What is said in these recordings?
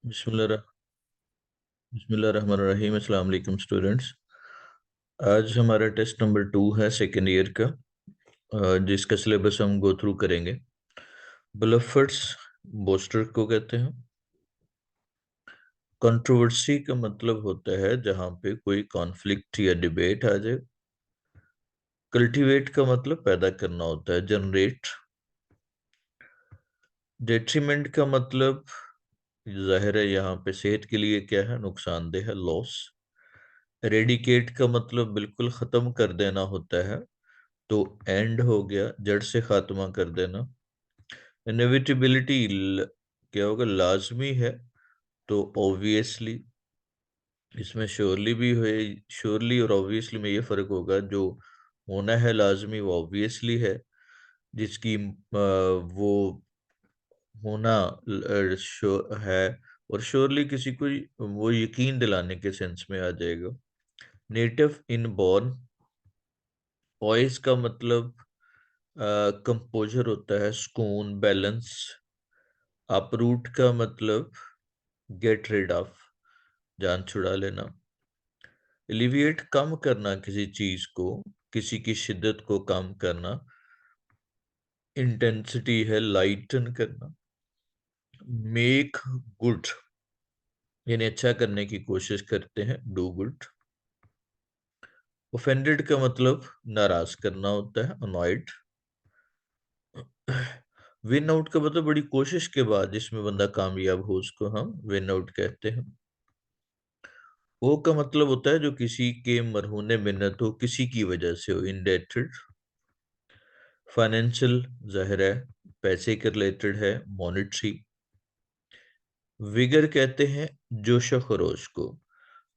बिस्मिल्लाहिर्रहमानिर्रहीम। अस्सलाम वालेकुम स्टूडेंट्स। आज हमारा टेस्ट नंबर 2 है सेकेंड ईयर का, जिसका सिलेबस हम गो थ्रू करेंगे। ब्लफर्ड्स बोस्टर को कहते हैं। कंट्रोवर्सी का मतलब होता है जहां पे कोई कॉन्फ्लिक्ट या डिबेट आ जाए। कल्टीवेट का मतलब पैदा करना होता है, जनरेट। डेट्रीमेंट का मतलब जाहिर है यहाँ पे सेहत के लिए क्या है, नुकसानदेह है, लॉस। रेडिकेट का मतलब बिल्कुल खत्म कर देना होता है, तो एंड हो गया, जड़ से खात्मा कर देना। इनएविटेबिलिटी क्या होगा, लाजमी है, तो ऑब्वियसली। इसमें श्योरली भी है, श्योरली और ऑब्वियसली में ये फर्क होगा। जो होना है लाजमी वो ऑब्वियसली है, जिसकी वो होना है। और श्योरली किसी को वो यकीन दिलाने के सेंस में आ जाएगा। Native inborn. पॉइस का मतलब कंपोजर होता है, सुकून, बैलेंस। अपरूट का मतलब गेट रिड ऑफ, जान छुड़ा लेना। एलिविएट कम करना किसी चीज को, किसी की शिद्दत को कम करना। इंटेंसिटी है लाइटन करना। मेक गुड यानी अच्छा करने की कोशिश करते हैं, डू गुड। ऑफेंडेड का मतलब नाराज करना होता है, अनॉयड। विन आउट का मतलब बड़ी कोशिश के बाद जिसमें बंदा कामयाब हो उसको हम विन आउट कहते हैं। ओ का मतलब होता है जो किसी के मरहूने मिन्नत हो, किसी की वजह से हो, इंडेटेड। फाइनेंशियल जाहिर है पैसे के रिलेटेड है, मॉनेटरी। विगर कहते हैं जोश खरोश को,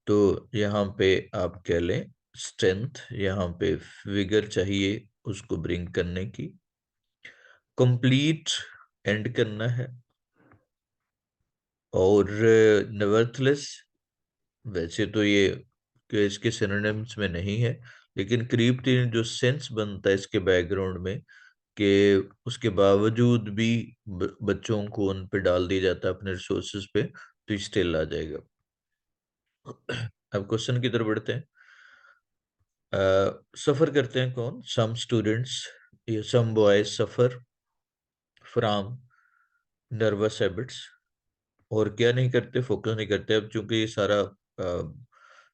तो यहाँ पे आप कह लें स्ट्रेंथ। यहाँ पे विगर चाहिए उसको ब्रिंग करने की। कंप्लीट एंड करना है। और नवर्थलेस, वैसे तो ये कि इसके सिनोनिम्स में नहीं है, लेकिन करीब तीन जो सेंस बनता है इसके बैकग्राउंड में, कि उसके बावजूद भी बच्चों को उन पे डाल दिया जाता है अपने रिसोर्सेज पे, तो स्टिल आ जाएगा। अब क्वेश्चन की तरफ बढ़ते हैं। सफर करते हैं कौन, सम स्टूडेंट्स, ये some boys suffer from nervous habits. और क्या नहीं करते, फोकस नहीं करते। अब चूंकि ये सारा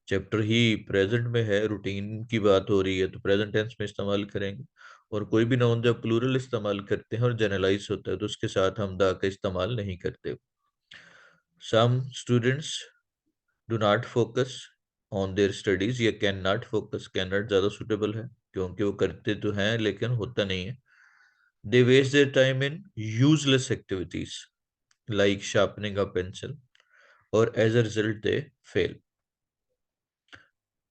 चैप्टर ही प्रेजेंट में है, रूटीन की बात हो रही है, तो प्रेजेंट टेंस में इस्तेमाल करेंगे। और कोई भी नाउन जब प्लूरल इस्तेमाल करते हैं और जनरलाइज होता है तो उसके साथ हम दा का इस्तेमाल नहीं करते। Some students do not focus on their studies, या can not focus, can not ज्यादा सुटेबल है क्योंकि वो करते तो हैं लेकिन होता नहीं है। They waste their time in useless activities like sharpening a pencil, और as a result they fail.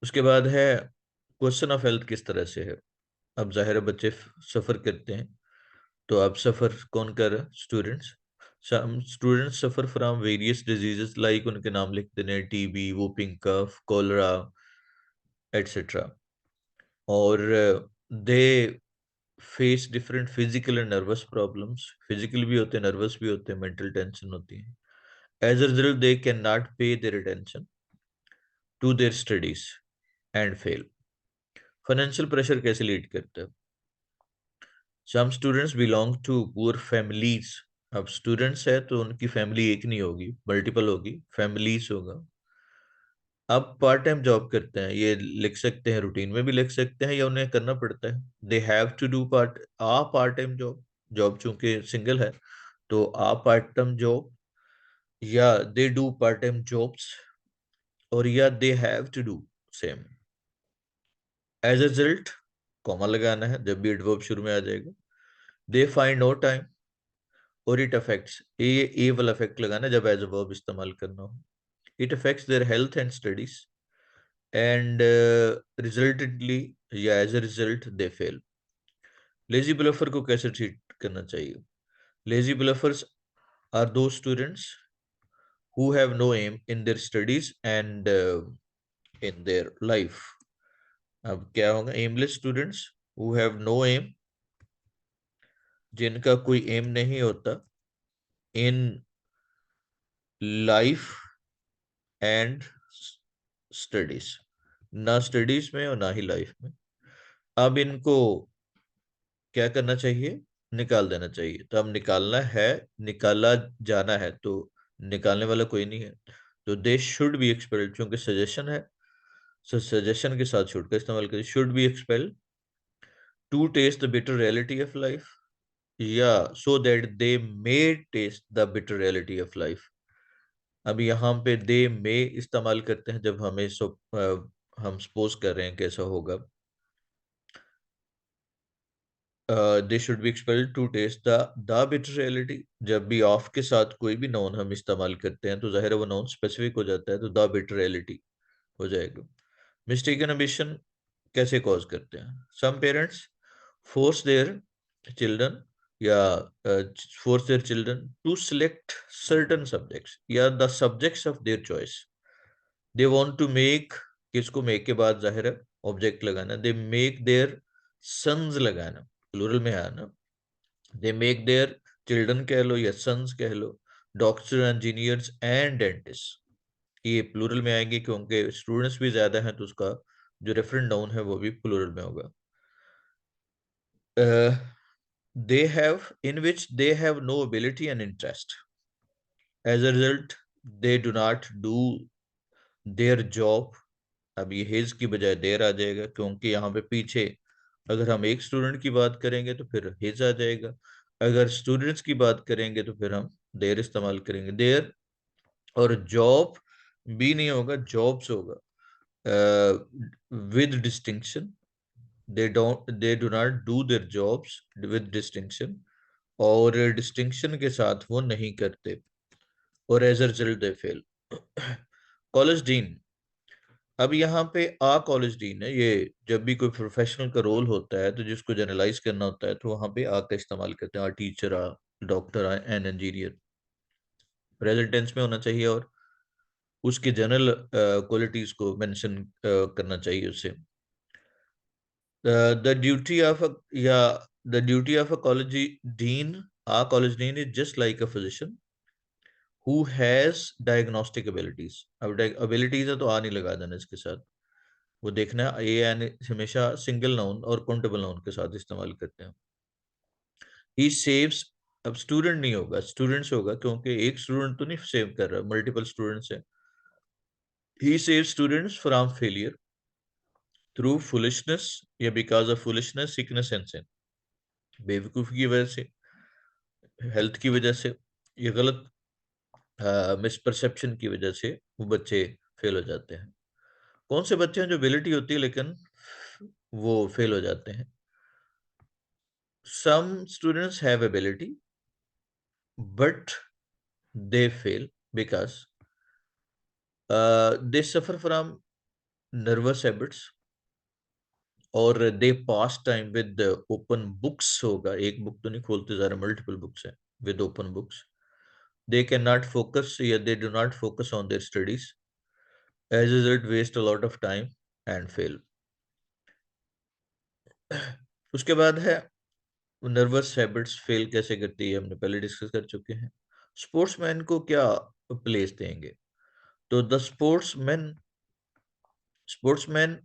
उसके बाद है क्वेश्चन ऑफ हेल्थ किस तरह से है। अब जाहिर है बच्चे सफर करते हैं, तो अब सफर कौन कर रहा है, students. Some students suffer from various diseases like, उनके नाम लिख देने, TB, whooping cough, cholera, etcetera. और they face different physical and nervous problems, physical भी होते हैं, नर्वस भी होते हैं, मेंटल टेंशन होती है। As a result they can not pay their attention to their studies and fail. Financial pressure कैसे लीड करता है। Some students belong to poor families. अब स्टूडेंट्स है तो उनकी फैमिली एक नहीं होगी, मल्टीपल होगी, फैमिलीज होगा। अब पार्ट टाइम जॉब करते हैं, ये लिख सकते हैं, रूटीन में भी लिख सकते हैं, या उन्हें करना पड़ता है। They have to do part time job. Job चूंकि सिंगल है, तो आ पार्ट टाइम जॉब, या they do part time jobs, और या they have to do same. As a result comma लगाना है जब भी एडवर्ब शुरू में आ जाएगा। दे फाइंड नो टाइम, और इट अफेक्ट्स, ए वाला अफेक्ट लगाना जब एज अ वर्ब इस्तेमाल करना हो। It affects their health and studies, and resultantly या as a result they fail. Lazy bluffer को कैसे ट्रीट करना चाहिए। Lazy bluffers are those students who have no aim in their studies and in their life. अब क्या होगा, aimless students who have no aim, जिनका कोई एम नहीं होता इन लाइफ एंड स्टडीज, ना स्टडीज में और ना ही लाइफ में। अब इनको क्या करना चाहिए, निकाल देना चाहिए। तो अब निकालना है, निकाला जाना है, तो निकालने वाला कोई नहीं है, तो दे शुड बी एक्सपेल्ड, क्योंकि सजेशन है, सजेशन के साथ शुड का इस्तेमाल करिए। Should be expelled to test the bitter reality of life, या so that they may taste the bitter reality of life. अब यहाँ पे दे मे इस्तेमाल करते हैं जब हमें हम सपोज कर रहे हैं कैसा होगा। They should be expelled to test the bitter reality. जब भी ऑफ के साथ कोई भी नाउन हम इस्तेमाल करते हैं तो जाहिर है वो नाउन स्पेसिफिक हो जाता है, तो द बिटर रियलिटी हो जाएगा। मिस्टेकन एम्बिशन कैसे कॉज करते हैं? Some parents force their children, या force their children to select certain subjects या the subjects of their choice. They want to make, किसको मेक के बाद जाहिर है ऑब्जेक्ट लगाना, दे मेक देयर सन्स लगाना, प्लूरल में है ना, दे मेक देयर चिल्ड्रन कह लो या सन्स कह लो, डॉक्टर, इंजीनियर्स एंड डेंटिस्ट, ये प्लूरल में आएंगे क्योंकि स्टूडेंट्स भी ज्यादा हैं, तो उसका जो रेफरेंट नाउन है वो भी प्लूरल में होगा। they have, in which they have no ability and interest. As a result, they do not do their job. अब ये his की बजाय their आ जाएगा, क्योंकि यहाँ पे पीछे अगर हम एक स्टूडेंट की बात करेंगे तो फिर his आ जाएगा, अगर स्टूडेंट्स की बात करेंगे तो फिर हम their इस्तेमाल करेंगे। their और जॉब भी नहीं होगा, जॉब्स होगा, with distinction. they do not do their jobs with distinction, और डिस्टिंक्शन के साथ वो नहीं करते, और as a result they fail. College dean, अब यहाँ पे आ कॉलेज डीन है, ये जब भी कोई प्रोफेशनल का रोल होता है तो जिसको जनरलाइज करना होता है तो वहां पे आ का इस्तेमाल करते हैं, a teacher, a doctor, a an engineer. Present tense में होना चाहिए और उसके जनरल क्वालिटीज को मेंशन करना चाहिए उसे। द ड्यूटी ऑफ या the duty of a college dean, a college dean is just like a physician who has diagnostic abilities। अब abilities है तो आ नहीं लगा देना इसके साथ, वो देखना है, ये यानी हमेशा सिंगल नाउन और काउंटेबल नाउन के साथ इस्तेमाल करते हैं। ही सेव्स, अब स्टूडेंट नहीं होगा, स्टूडेंट्स होगा, क्योंकि एक स्टूडेंट तो नहीं सेव कर रहा, मल्टीपल स्टूडेंट्स है। He save students from failure through foolishness, या because of foolishness, sickness and sin, बेवकूफी की वजह से, हेल्थ की वजह से, ये गलत मिसपरसेप्शन की वजह से वो बच्चे फेल हो जाते हैं। कौन से बच्चे हैं जो एबिलिटी होती है लेकिन वो फेल हो जाते हैं? Some students have ability but they fail because they suffer from nervous habits, और they pass time with open books, होगा एक बुक तो नहीं खोलते, ज़रा मल्टीपल बुक्स है, with open books. They can not focus, या they do not focus on their studies, as a result waste a lot of time and fail. उसके बाद है नर्वस हैबिट्स फेल कैसे करती है, हमने पहले डिस्कस कर चुके हैं। स्पोर्ट्समैन को क्या प्लेस देंगे? तो the sportsman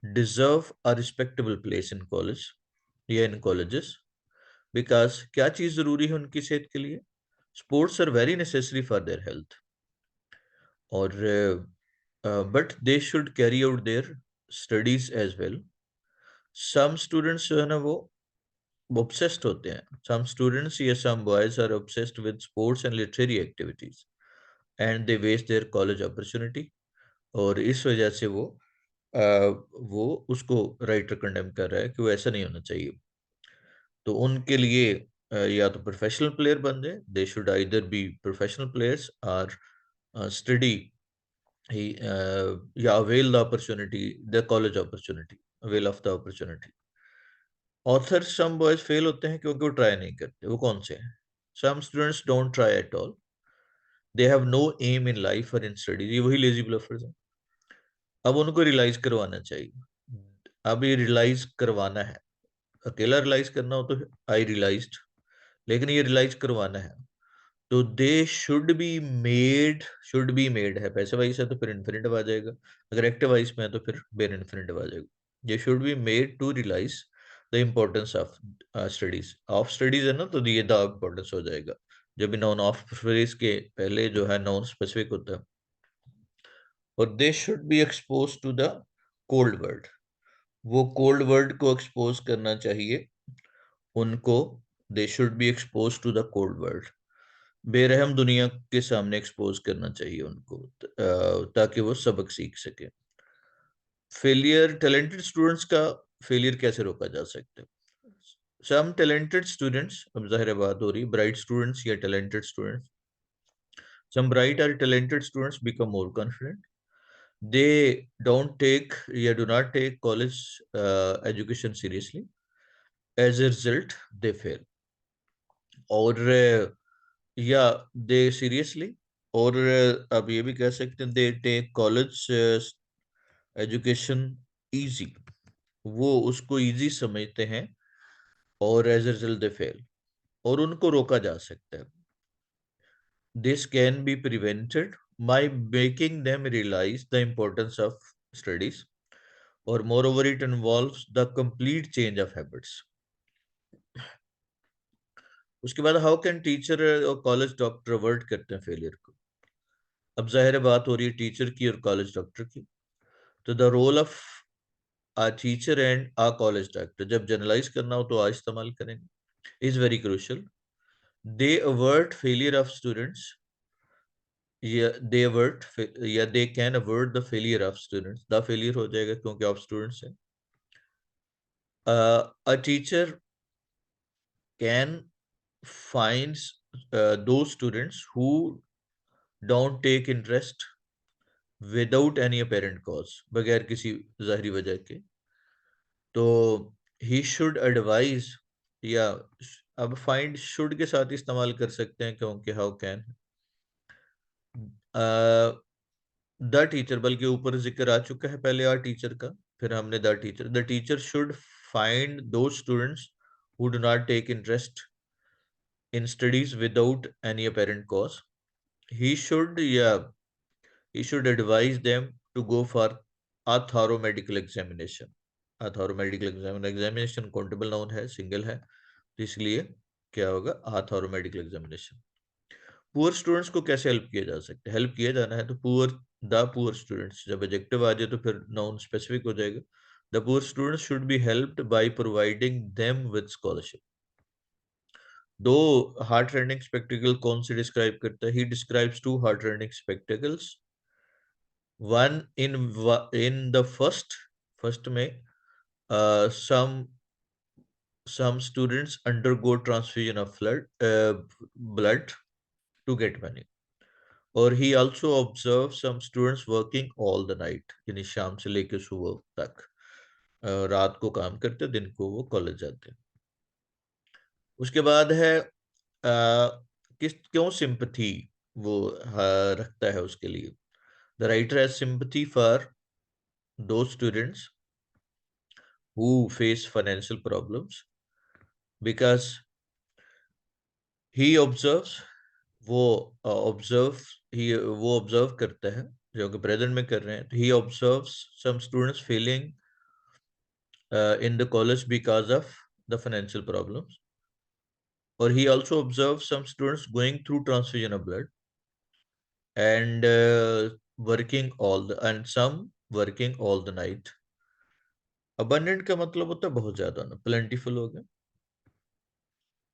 deserve a respectable place in college या इन कॉलेजेस, बिकॉज क्या चीज जरूरी है उनकी सेहत के लिए? Sports are very necessary for their health, और but they should carry out their studies as well. Some students जो है ना वो obsessed होते हैं, some students या some boys are obsessed with sports and literary activities and they waste their college opportunity, और इस वजह से वो उसको राइटर कंडेम कर रहा है कि वो ऐसा नहीं होना चाहिए। तो उनके लिए या तो प्रोफेशनल प्लेयर बन जाए, they should either be professional players और स्टडी या avail the opportunity, the college opportunity, avail of the opportunity. Author some boys fail होते हैं क्योंकि वो ट्राई नहीं करते, वो कौन से हैं? Some students don't try at all, they have no aim in life और इन स्टडीज, ये वही लेजी ब्लफर्स हैं। अब उनको रियलाइज करवाना चाहिए, अब ये रियलाइज करवाना है, अकेला रियलाइज करना हो तो आई रियलाइज्ड, लेकिन ये रियलाइज करवाना है। तो दे शुड बी मेड है, पैसे वाइज है तो फिर इन्फिनिटिव आ जाएगा, अगर एक्टिव वाइज में है तो फिर बेर इन्फिनिटिव आ जाएगा। ये should be made to realize the importance of studies है ना, तो ये द इम्पोर्टेंस हो जाएगा। जब भी नाउन ऑफ फ्रेज के पहले जो है नाउन स्पेसिफिक होता है। और they should be expose to the cold world, वो कोल्ड वर्ल्ड को एक्सपोज करना चाहिए उनको। They should be expose to the cold world, बेरहम दुनिया के सामने एक्सपोज करना चाहिए उनको, ताकि वो सबक सीख सके। फेलियर, टैलेंटेड स्टूडेंट्स का फेलियर कैसे रोका जा सकता है? सम टैलेंटेड स्टूडेंट्स, अब जाहिर बात हो रही ब्राइट स्टूडेंट्स या टैलेंटेड स्टूडेंट्स, सम ब्राइट और talented students become more confident, they don't take या do not take college education seriously, as a result they fail. और या दे सीरियसली, और आप ये भी कह सकते हैं they take college education easy, वो उसको इजी समझते हैं, और as a result they fail, और उनको रोका जा सकता है। This can be prevented by making them realize the importance of studies, or moreover it involves the complete change of habits। उसके बाद हाउ कैन टीचर और कॉलेज डॉक्टर अवॉइड करते हैं फेलियर को? अब जाहिर बात हो रही है टीचर की और कॉलेज डॉक्टर की। तो the role of a teacher and a college doctor, जब जनरलाइज करना हो तो आ इस्तेमाल करेंगे, is very crucial. They avert failure of students, या दे अवर्ट, या they can avert the failure of students, the failure हो जाएगा क्योंकि ऑफ स्टूडेंट्स है। A teacher can finds those students who don't take interest without any apparent cause, बगैर किसी जाहिरी वजह के। तो he should advise, या अब find should के साथ इस्तेमाल कर सकते हैं क्योंकि how can, द टीचर, बल्कि ऊपर जिक्र आ चुका है पहले आ टीचर का, फिर हमने द टीचर शुड फाइंड दो students who do not take interest in studies without any apparent cause, he should, yeah, he should advise them to go for a thorough medical examination। a thorough medical examination countable noun है, single है, तो इसलिए क्या होगा a thorough medical examination। Poor students को कैसे help किया जा सकता है? हेल्प किया जाना है तो पुअर, द पुअर स्टूडेंट्स, जब एडजेक्टिव आ जाए तो फिर नाउन स्पेसिफिक हो जाएगा। The poor students should be helped by providing them with scholarship. दो हार्ट रनिंग स्पेक्टिकल कौन से डिस्क्राइब करता है? He describes two heart running spectacles, one in the first में some students undergo transfusion of blood to get money, और he also observes some students working all the night, यानी शाम से लेकर सुबह तक, रात को काम करते, दिन को वो कॉलेज जाते हैं। उसके बाद है किस क्यों सिंपथी वो रखता है उसके लिए। The writer has sympathy for those students who face financial problems because he observes, वो ऑब्जर्व वो ऑब्जर्व करता है जो कि प्रेजेंट में कर रहे हैं, he observes some students failing in the college because of the financial problems, or he also observes some students going through transfusion of blood and some working all the night। abundant का मतलब होता है बहुत ज्यादा ना, plentiful हो गया।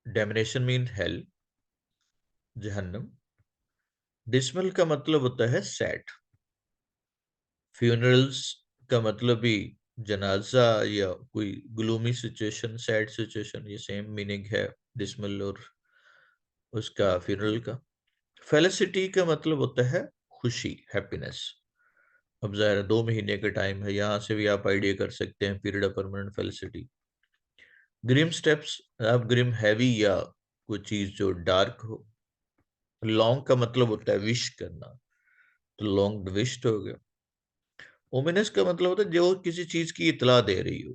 डैमिनेशन mean hello, जहन्नम। डिसमल का मतलब होता है सैड। फ्यूनरल्स का मतलब भी जनाजा या कोई ग्लूमी सिचुएशन, सैड सिचुएशन, ये सेम मीनिंग है डिसमल और उसका फ्यूनरल का। फेलिसिटी का मतलब होता है खुशी, हैप्पीनेस। अब ज़ाहिर 2 महीने का टाइम है, यहाँ से भी आप आइडिया कर सकते हैं period of permanent felicity. Grim steps, आप ग्रिम हैवी या कोई चीज जो डार्क हो। लॉन्ग का मतलब होता है विश करना, तो लॉन्ग विश्ड हो गया। ओमिनस का मतलब होता है जो किसी चीज की इतला दे रही हो,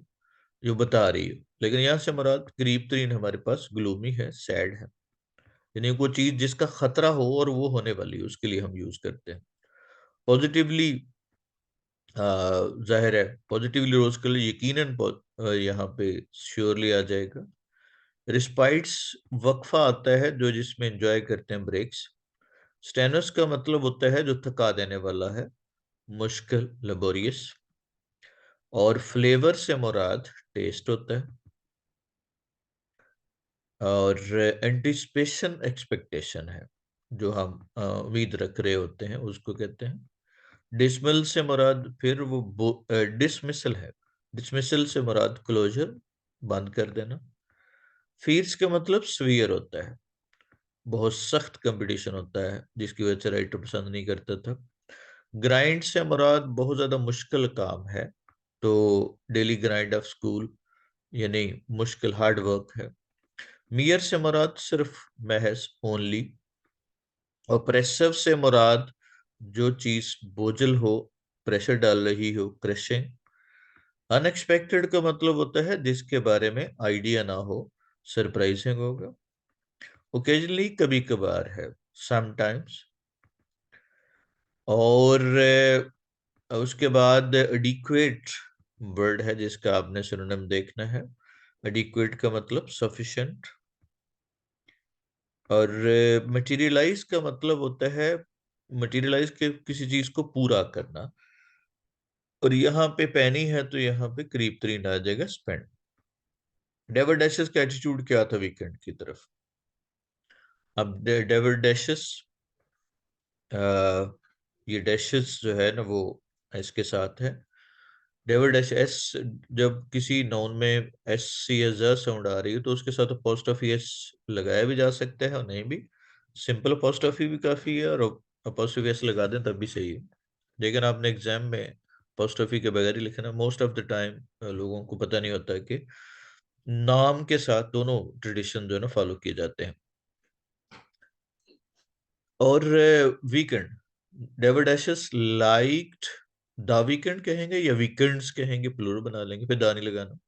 जो बता रही हो, लेकिन यहाँ से मुराद करीब तरीन हमारे पास ग्लूमी है, सैड है। यानी कोई चीज जिसका खतरा हो और वो होने वाली है, उसके लिए हम यूज करते हैं। पॉजिटिवली, जाहिर है पॉजिटिवली रोज के लिए यकीनन यहाँ पे श्योरली आ जाएगा। रिस्पाइट्स, वक्फा आता है जो जिसमें एंजॉय करते हैं, ब्रेक्स। स्टेनस का मतलब होता है जो थका देने वाला है, मुश्किल, लेबोरियस। और फ्लेवर से मुराद टेस्ट होता है। और एंटिसिपेशन, एक्सपेक्टेशन है, जो हम उम्मीद रख रहे होते हैं, उसको कहते हैं। डिसमिल से मुराद फिर वो डिसमिसल है। डिसमिसल से मुराद क्लोजर, बंद कर देना। फीस का मतलब स्वीयर होता है, बहुत सख्त कंपटीशन होता है जिसकी वजह से राइटर पसंद नहीं करता था। ग्राइंड से मुराद बहुत ज्यादा मुश्किल काम है, तो डेली ग्राइंड ऑफ स्कूल यानी मुश्किल हार्ड वर्क है। मियर से मुराद सिर्फ, महज, ओनली। ऑप्रेसिव से मुराद जो चीज बोझल हो, प्रेशर डाल रही हो, क्रशिंग। अनएक्सपेक्टेड का मतलब होता है जिसके बारे में आइडिया ना हो, सरप्राइजिंग होगा। ओकेजनली, कभी कभार है, समटाइम्स। और उसके बाद एडिक्वेट वर्ड है जिसका आपने सिनोनिम देखना है। एडिक्वेट का मतलब सफिशिएंट। और मटेरियलाइज का मतलब होता है, मटेरियलाइज के किसी चीज को पूरा करना। और यहाँ पे पैनी है तो यहाँ पे करीब तरीन आ जाएगा स्पेंड। डेविड डैशेस का एटीट्यूड क्या था वीकेंड की तरफ? अब डेविड डैशेस, ये डैशेस जो है ना वो इसके साथ है। डेविड एस एस, जब किसी नाउन में एस सी एस साउंड आ रही है तो उसके साथ अपोस्ट्रोफी एस लगाया भी जा सकता है और नहीं भी। सिंपल अपोस्ट्रोफी भी काफी है, और अपोस्ट्रोफी एस लगा दें तब भी सही है। लेकिन आपने एग्जाम में अपोस्ट्रोफी के बगैर ही लिखना। मोस्ट ऑफ द टाइम लोगों को पता नहीं होता कि नाम के साथ दोनों ट्रेडिशन जो है ना फॉलो किए जाते हैं। और weekend, David ashes liked the weekend कहेंगे या वीकेंड्स कहेंगे, प्लूरल बना लेंगे, फिर दानी लगाना।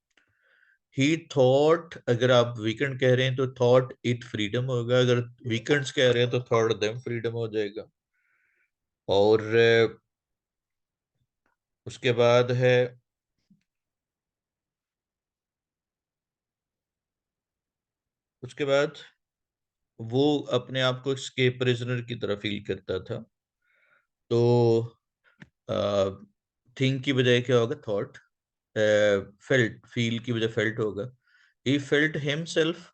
ही थॉट, अगर आप वीकेंड कह रहे हैं तो थॉट इट फ्रीडम होगा, अगर वीकेंड्स कह रहे हैं तो थॉट देम फ्रीडम हो जाएगा। और उसके बाद है, उसके बाद वो अपने आप को escape prisoner की तरह फील करता था। तो थिंक की बजाय क्या होगा, थॉट। फेल्ट, फील की बजाय फेल्ट होगा। He felt himself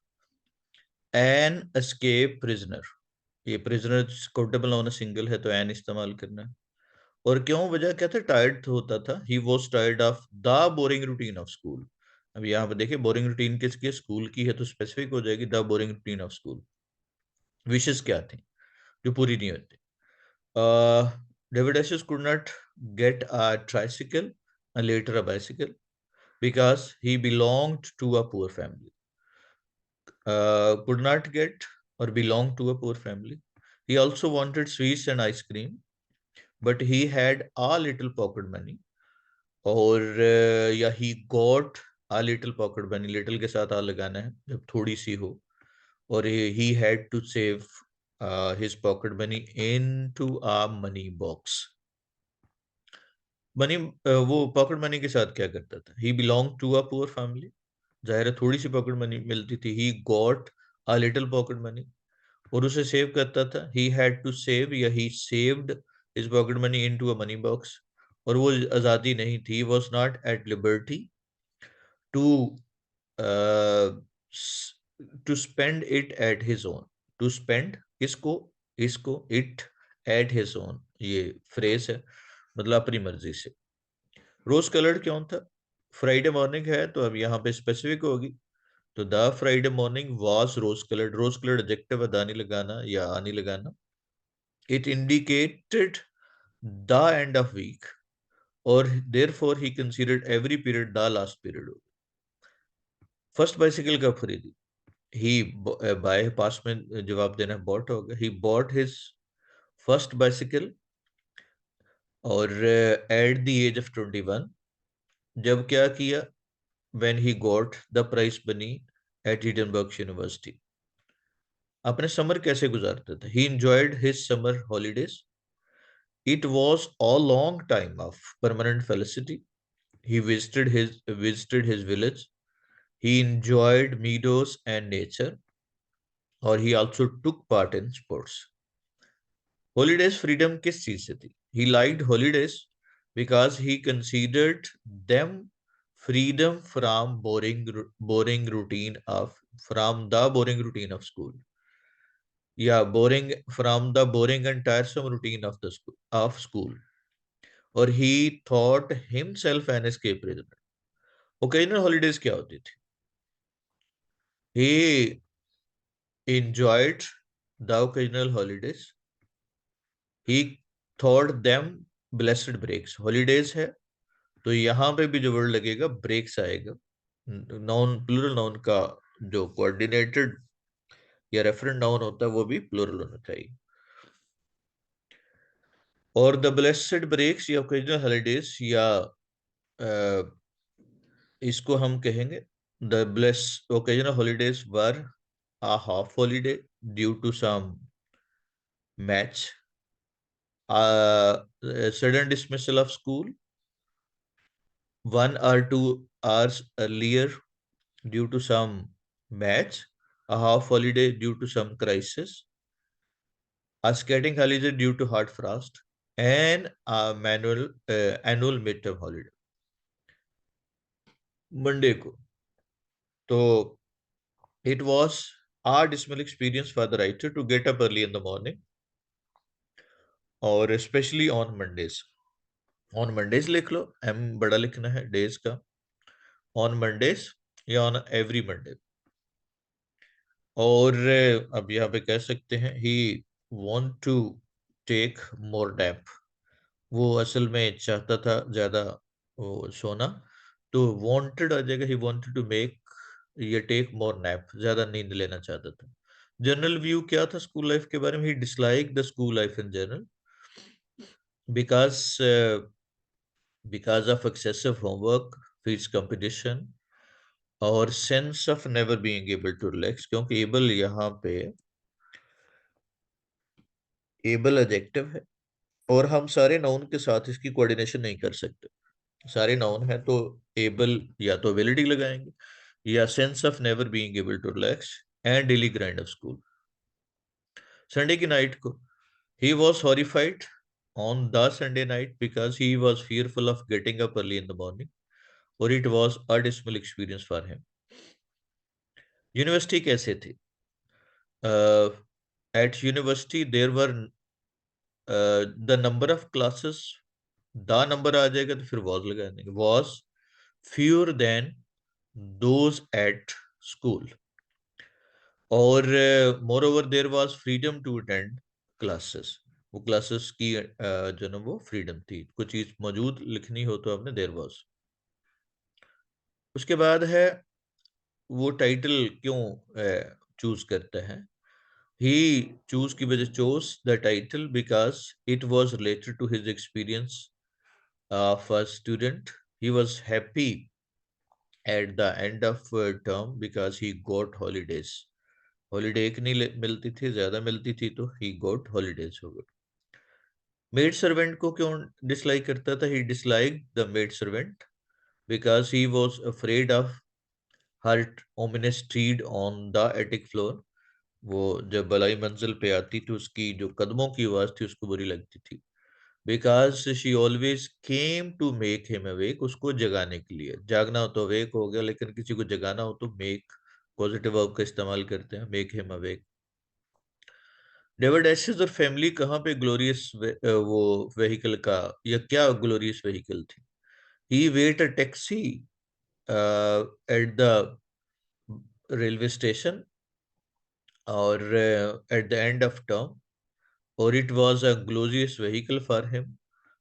an escape prisoner. ये प्रिजनर कोटेबल होना सिंगल है तो एन इस्तेमाल करना है। और क्यों, वजह क्या था, टायर्ड होता था। He was tired of the boring routine of school. अब यहाँ पे देखिए बोरिंग रूटीन किसकी, स्कूल की है तो स्पेसिफिक हो जाएगी, the boring routine of school. विशेष क्या थी जो पूरी नहीं होती? डेविड एशेस could not get a tricycle and later a bicycle because he belonged to a poor family. Could not get or belong to a poor family. He also wanted sweets and ice cream, but he had a little pocket money. और या he got a little pocket money, little के साथ आ लगाना है जब थोड़ी सी हो। और he had to save his pocket money into a money box. Money, वो पॉकेट मनी के साथ क्या करता था? He belong to a poor family, जाहिर है थोड़ी सी पॉकेट मनी मिलती थी। He got a little pocket money, और उसे सेव करता था। ही हैड टू सेव या he saved his pocket money into a money box. और वो आजादी नहीं थी, was not at liberty to to spend it at his own. To spend किसको, इसको, इट एट हिज ओन, ये फ्रेज है, मतलब अपनी मर्जी से। रोज कलर्ड क्यों था? फ्राइडे मॉर्निंग है तो अब यहाँ पे स्पेसिफिक होगी। तो the Friday morning was rose coloured. Rose coloured adjective है, दानी लगाना या आनी लगाना। It indicated the end of week, और therefore he considered every period the last period. First bicycle कब खरीदी? ही, बाय पास में जवाब देना बॉट होगा। He bought his first bicycle और एट द एज ऑफ 21। जब क्या किया? when he got the prize money at Edinburgh University. अपने समर कैसे गुजारते थे? He enjoyed his summer holidays. It was a long time of permanent felicity. He visited his village. He enjoyed meadows and nature, or he also took part in sports. Holidays freedom किस चीज से थी? He liked holidays because he considered them freedom from boring routine of from the boring routine of school. Yeah, boring from the boring and tiresome routine of school. Or he thought himself an escape prisoner. Occasional holidays क्या होती थी? He enjoyed the occasional holidays. He thought them blessed breaks. Holidays है तो यहाँ पे भी जो word लगेगा ब्रेक्स आएगा. नाउन प्लूरल नाउन का जो कोऑर्डिनेटेड या रेफरेंट नाउन होता है वो भी प्लूरल होना चाहिए. और द ब्लेस्ड ब्रेक्स या ओकेजनल हॉलीडेज या इसको हम कहेंगे the bless occasional holidays were a half holiday due to some match, a sudden dismissal of school 1 or 2 hours earlier due to some match, a half holiday due to some crisis, a skating holiday due to hard frost, and a annual midterm holiday. Monday को तो it was a dismal experience for the writer to get up early in the morning, और especially on Mondays. On Mondays लिख लो, M बड़ा लिखना है days का. On Mondays या on every Monday. और अब यहाँ पे कह सकते हैं he want to take more nap. वो असल में चाहता था ज्यादा वो सोना, तो wanted आ जाएगा. he wanted to make ये take more nap, ज्यादा नींद लेना चाहता था. जनरल व्यू क्या था स्कूल लाइफ के बारे में? he disliked the school life in general because because of excessive homework, fees competition और sense of never being able to relax. क्योंकि एबल यहाँ पे एबल एडजेक्टिव है और हम सारे नाउन के साथ इसकी कोऑर्डिनेशन नहीं कर सकते. सारे नाउन है तो एबल या तो एबिलिटी लगाएंगे या sense of never being able to relax and daily grind of school. Sunday की नाइट को he was horrified on the Sunday night because he was fearful of getting up early in the morning, or it was a dismal experience for him. University कैसे थी? At university there were the number of classes, the number आ जाएगा तो फिर was लगा देंगे, was fewer than those at school. और moreover there was freedom to attend classes. वो classes की जो ना वो फ्रीडम थी. कुछ चीज मौजूद लिखनी हो तो आपने देयर वाज. उसके बाद है वो टाइटल क्यों चूज करता है. ही चूज की वजह chose the title because it was related to his experience of a student. He was happy at the end of term because he got holidays. Holiday एक नहीं मिलती थी, ज्यादा मिलती थी तो ही गॉट हॉलीडेज हो गए. मेड सर्वेंट को क्यों डिसलाइक करता था? He dislike the maid servant because he was afraid of her ominous tread on the attic floor. वो जब बलाई मंजिल पे आती थी उसकी जो कदमों की आवाज थी उसको बुरी लगती थी. Because she always came to make him awake. उसको जगाने के लिए, जागना हो तो अवेक हो गया, लेकिन किसी को जगाना हो तो मेक पॉजिटिव वर्ब का इस्तेमाल करते हैं, make him awake. David ashes और फैमिली कहाँ पे ग्लोरियस वो व्हीकल का या क्या ग्लोरियस व्हीकल थी? He wait a taxi at the railway station और at the end of term, और it was a glorious vehicle for him,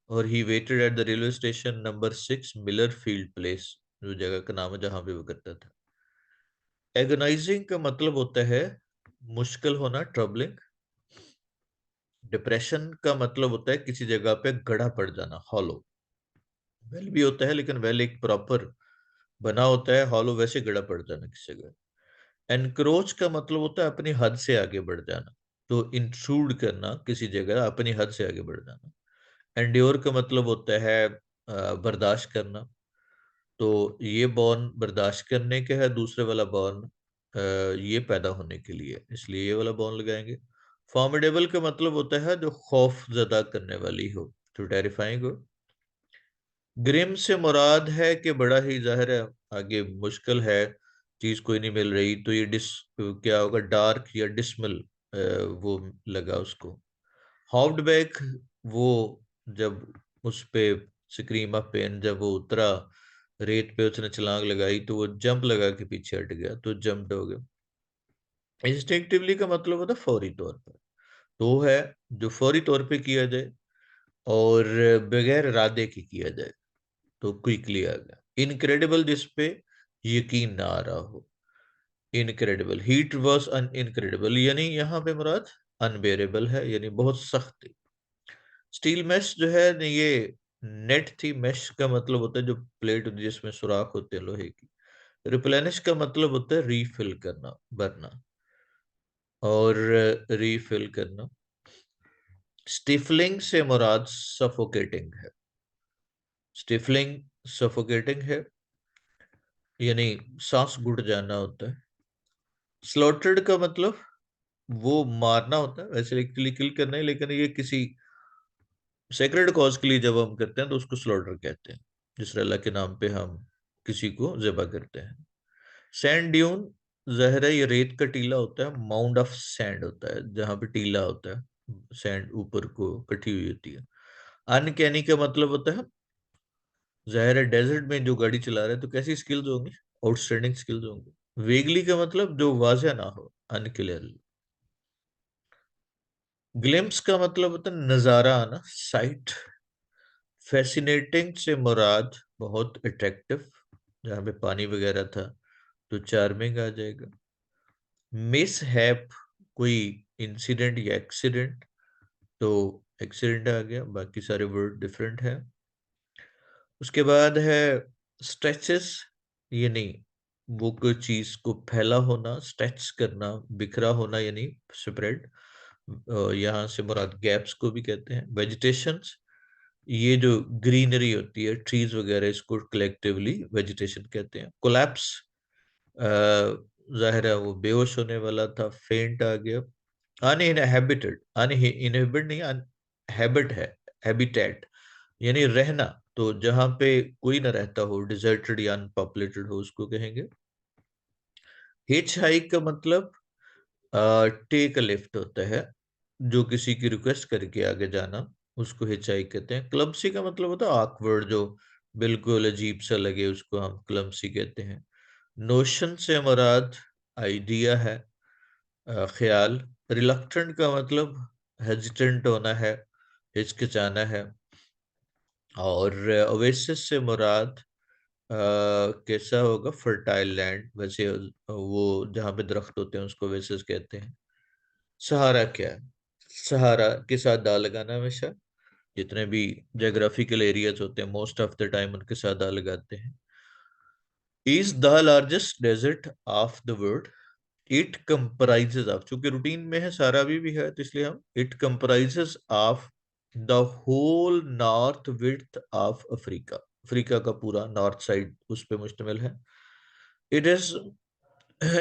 और he waited at the railway station number 6 Miller Field Place, जो जगह का नाम है जहां पे वो करता था. एगोनाइजिंग का मतलब होता है मुश्किल होना, ट्रबलिंग. डिप्रेशन का मतलब होता है किसी जगह पे गड़ा पड़ जाना, हॉलो. वेल भी होता है लेकिन वेल एक प्रॉपर बना होता है, हॉलो वैसे गड़ा पड़ जाना किसी जगह. एनक्रोच का मतलब होता है अपनी हद से आगे बढ़ जाना, तो इंट्रूड करना किसी जगह, अपनी हद से आगे बढ़ जाना। एंड्योर का मतलब होता है बर्दाश्त करना, तो ये बॉर्न बर्दाश्त करने के है, दूसरे वाला बॉर्न ये पैदा होने के लिए, इसलिए ये वाला बॉर्न लगाएंगे। फॉर्मिडेबल का मतलब होता है जो खौफ ज़दा करने वाली हो, तो टेरिफाइंग हो। ग्रिम से मुराद है कि बड़ा ही जाहिर है आगे मुश्किल है, चीज कोई नहीं मिल रही, तो ये क्या होगा, डार्क या डिसमल वो लगा उसको। हॉप्ड बैक, वो जब उस पे स्क्रीम ऑफ पेन जब वो उतरा रेत पे, उसने छलांग लगाई तो वो जंप लगा के पीछे हट गया, तो जंप्ड हो गया। इंस्टिंक्टिवली का मतलब होता है फौरी तौर पर, तो है जो फौरी तौर पे किया जाए और बगैर इरादे के किया जाए, तो क्विकली आ गया। इनक्रेडिबल, जिस पे यकीन ना आ रहा हो। Incredible, heat was an incredible, यानी यहाँ पे मुराद अनबेरेबल है, यानी बहुत सख्त थी। स्टील मैश जो है ये नेट थी, मैश का मतलब होता है जो प्लेट जिसमें सुराख होते हैं लोहे की। रिप्लेनिश का मतलब होता है रीफिल करना, भरना और रीफिल करना। स्टिफलिंग से मुराद सफोकेटिंग है, स्टिफलिंग सफोकेटिंग है, यानी सांस घुट जाना होता है। स्लॉटेड का मतलब वो मारना होता है, वैसे एक्चुअली किल करना है, लेकिन ये किसी सेक्रेड कॉज के लिए जब हम करते हैं तो उसको स्लॉटर कहते हैं, जिस तरह अल्लाह के नाम पे हम किसी को ज़िबा करते हैं। सैंड ड्यून, जहरा ये रेत का टीला होता है, माउंड ऑफ सैंड होता है जहां पे टीला होता है, सैंड ऊपर को कटी हुई होती है। अनकैनी का मतलब होता है, ज़ाहिर है डेजर्ट में जो गाड़ी चला रहे हैं तो कैसी स्किल्स होंगी, आउटस्टैंडिंग स्किल्स होंगी। वेगली का मतलब जो वाज़ह ना हो, अनक्लियर। ग्लिम्स का मतलब होता है नजारा आना, साइट। फैसिनेटिंग से मुराद बहुत अट्रैक्टिव, जहाँ पे पानी वगैरह था तो चार्मिंग आ जाएगा। मिस हैप, कोई इंसिडेंट या एक्सीडेंट, तो एक्सीडेंट आ गया, बाकी सारे वर्ड डिफरेंट है। उसके बाद है स्ट्रेचेस, यानी वो कोई चीज को फैला होना, स्ट्रेच करना, बिखरा होना, यानी स्प्रेड। यहाँ से मुराद गैप्स को भी कहते हैं। वेजिटेशंस, ये जो ग्रीनरी होती है, ट्रीज वगैरह, इसको कलेक्टिवली वेजिटेशन कहते हैं। कोलैप्स, जाहिर है वो बेहोश होने वाला था, फेंट आ गया। अनइनहेबिटेड, अनइनहिबिट नहीं, हैबिट है, हैबिटेट यानी रहना, तो जहां पे कोई ना रहता हो, डिजर्टेड या अनपॉपुलेटेड हो, उसको कहेंगे। हिच हाइक का मतलब टेक अ लिफ्ट होता है, जो किसी की रिक्वेस्ट करके आगे जाना, उसको हिचहाइक कहते हैं। क्लमसी का मतलब होता है ऑकवर्ड, जो बिल्कुल अजीब सा लगे उसको हम क्लमसी कहते हैं। नोशन से मुराद आइडिया है, ख्याल। रिलक्टेंट का मतलब हेजिटेंट होना है, हिचकिचाना है। और ओवेसिस से मुराद कैसा होगा, फर्टाइल लैंड, वैसे वो जहाँ पे दरख्त होते हैं उसको ओवेसिस कहते हैं। सहारा क्या है, सहारा के साथ दा लगाना हमेशा, जितने भी जोग्राफिकल एरियाज होते हैं मोस्ट ऑफ द टाइम उनके साथ दा लगाते हैं। Is the largest desert of the world, it comprises of, चूंकि रूटीन में है सारा भी है तो इसलिए हम it comprises of the whole north width of Africa, Africa का पूरा नॉर्थ साइड उस पे मुश्तमिल है। It is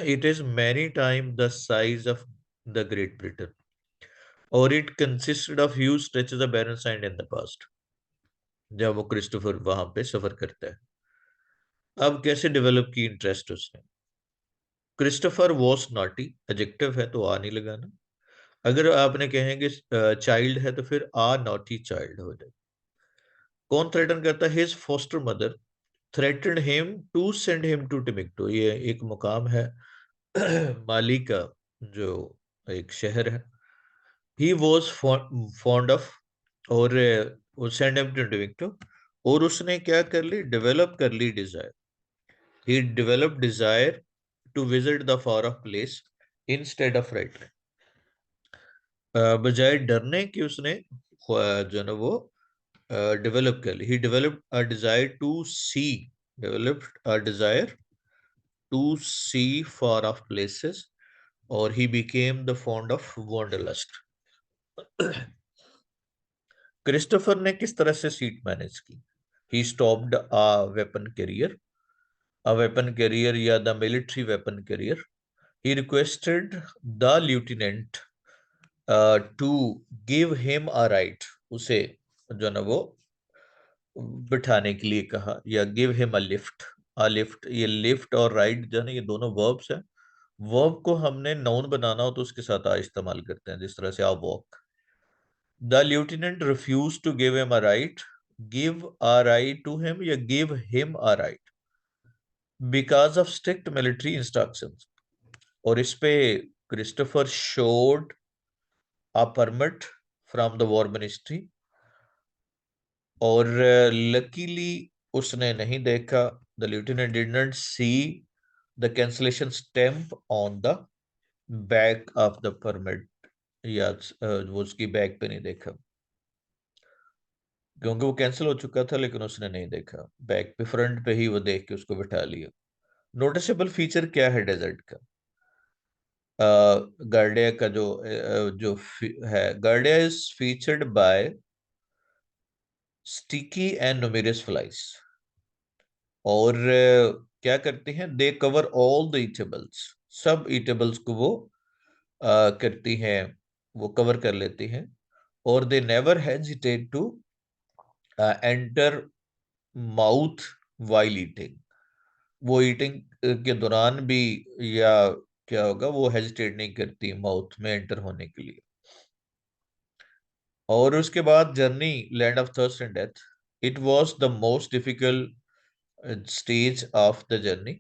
it is many time the size of the Great Britain, और it consisted of huge stretches of barren sand in the past, जब वो Christopher वहां पे सफर करता है। अब कैसे डेवलप की इंटरेस्ट उसने। क्रिस्टोफर वॉस नॉटी, एडजेक्टिव है तो आ नहीं लगाना। अगर आपने कहेंगे चाइल्ड है तो फिर आ नॉटी चाइल्ड हो जाए। कौन थ्रेटन करता है, his foster mother threaten him to send him to Timbuktu, ये एक मुकाम है माली का, जो एक शहर है। ही वॉज फॉन्ड ऑफ, और सेंड हिम टू टिमिक्टो, और उसने क्या कर ली, डेवलप कर ली desire. He develop desire to visit the far of place instead of right, बजाय डरने की उसने जो है वो डेवलप कर ली। He developed a desire to see, developed a desire to see far off places, or he became the fond of wanderlust. Christopher ने किस तरह से सीट मैनेज की? He stopped a weapon carrier या the military weapon carrier. He requested the lieutenant to give him a ride. उसे जो ना वो बिठाने के लिए कहा, या give him a lift. A lift, ये लिफ्ट और राइड जो है ना, ये दोनों वर्ब्स हैं। वर्ब को हमने नाउन बनाना हो तो उसके साथ आ इस्तेमाल करते हैं, जिस तरह से आ वॉक। द lieutenant refused to give him a ride. Give a ride to him या give him a ride because of strict military instructions. और इस पे Christopher showed a permit from the war ministry, और luckily उसने नहीं देखा, the lieutenant did not see the cancellation stamp on the back of the permit, या वो उसकी बैग पे नहीं देखा, क्योंकि वो कैंसिल हो चुका था, लेकिन उसने नहीं देखा बैक पे, फ्रंट पे ही वो देख के उसको बिठा लिया। नोटिसेबल फीचर क्या है डेजर्ट का? गार्डिया का है, Gardia is featured by sticky and numerous flies. और क्या करते हैं? They cover all the eatables, सब ईटेबल्स को वो करती हैं, वो कवर कर लेती हैं। और they never hesitate to enter mouth while eating, वो ईटिंग के दौरान भी, या क्या होगा, वो हेजिटेट नहीं करती माउथ में एंटर होने के लिए। और उसके बाद journey land of thirst and death, it was the most difficult stage of the journey,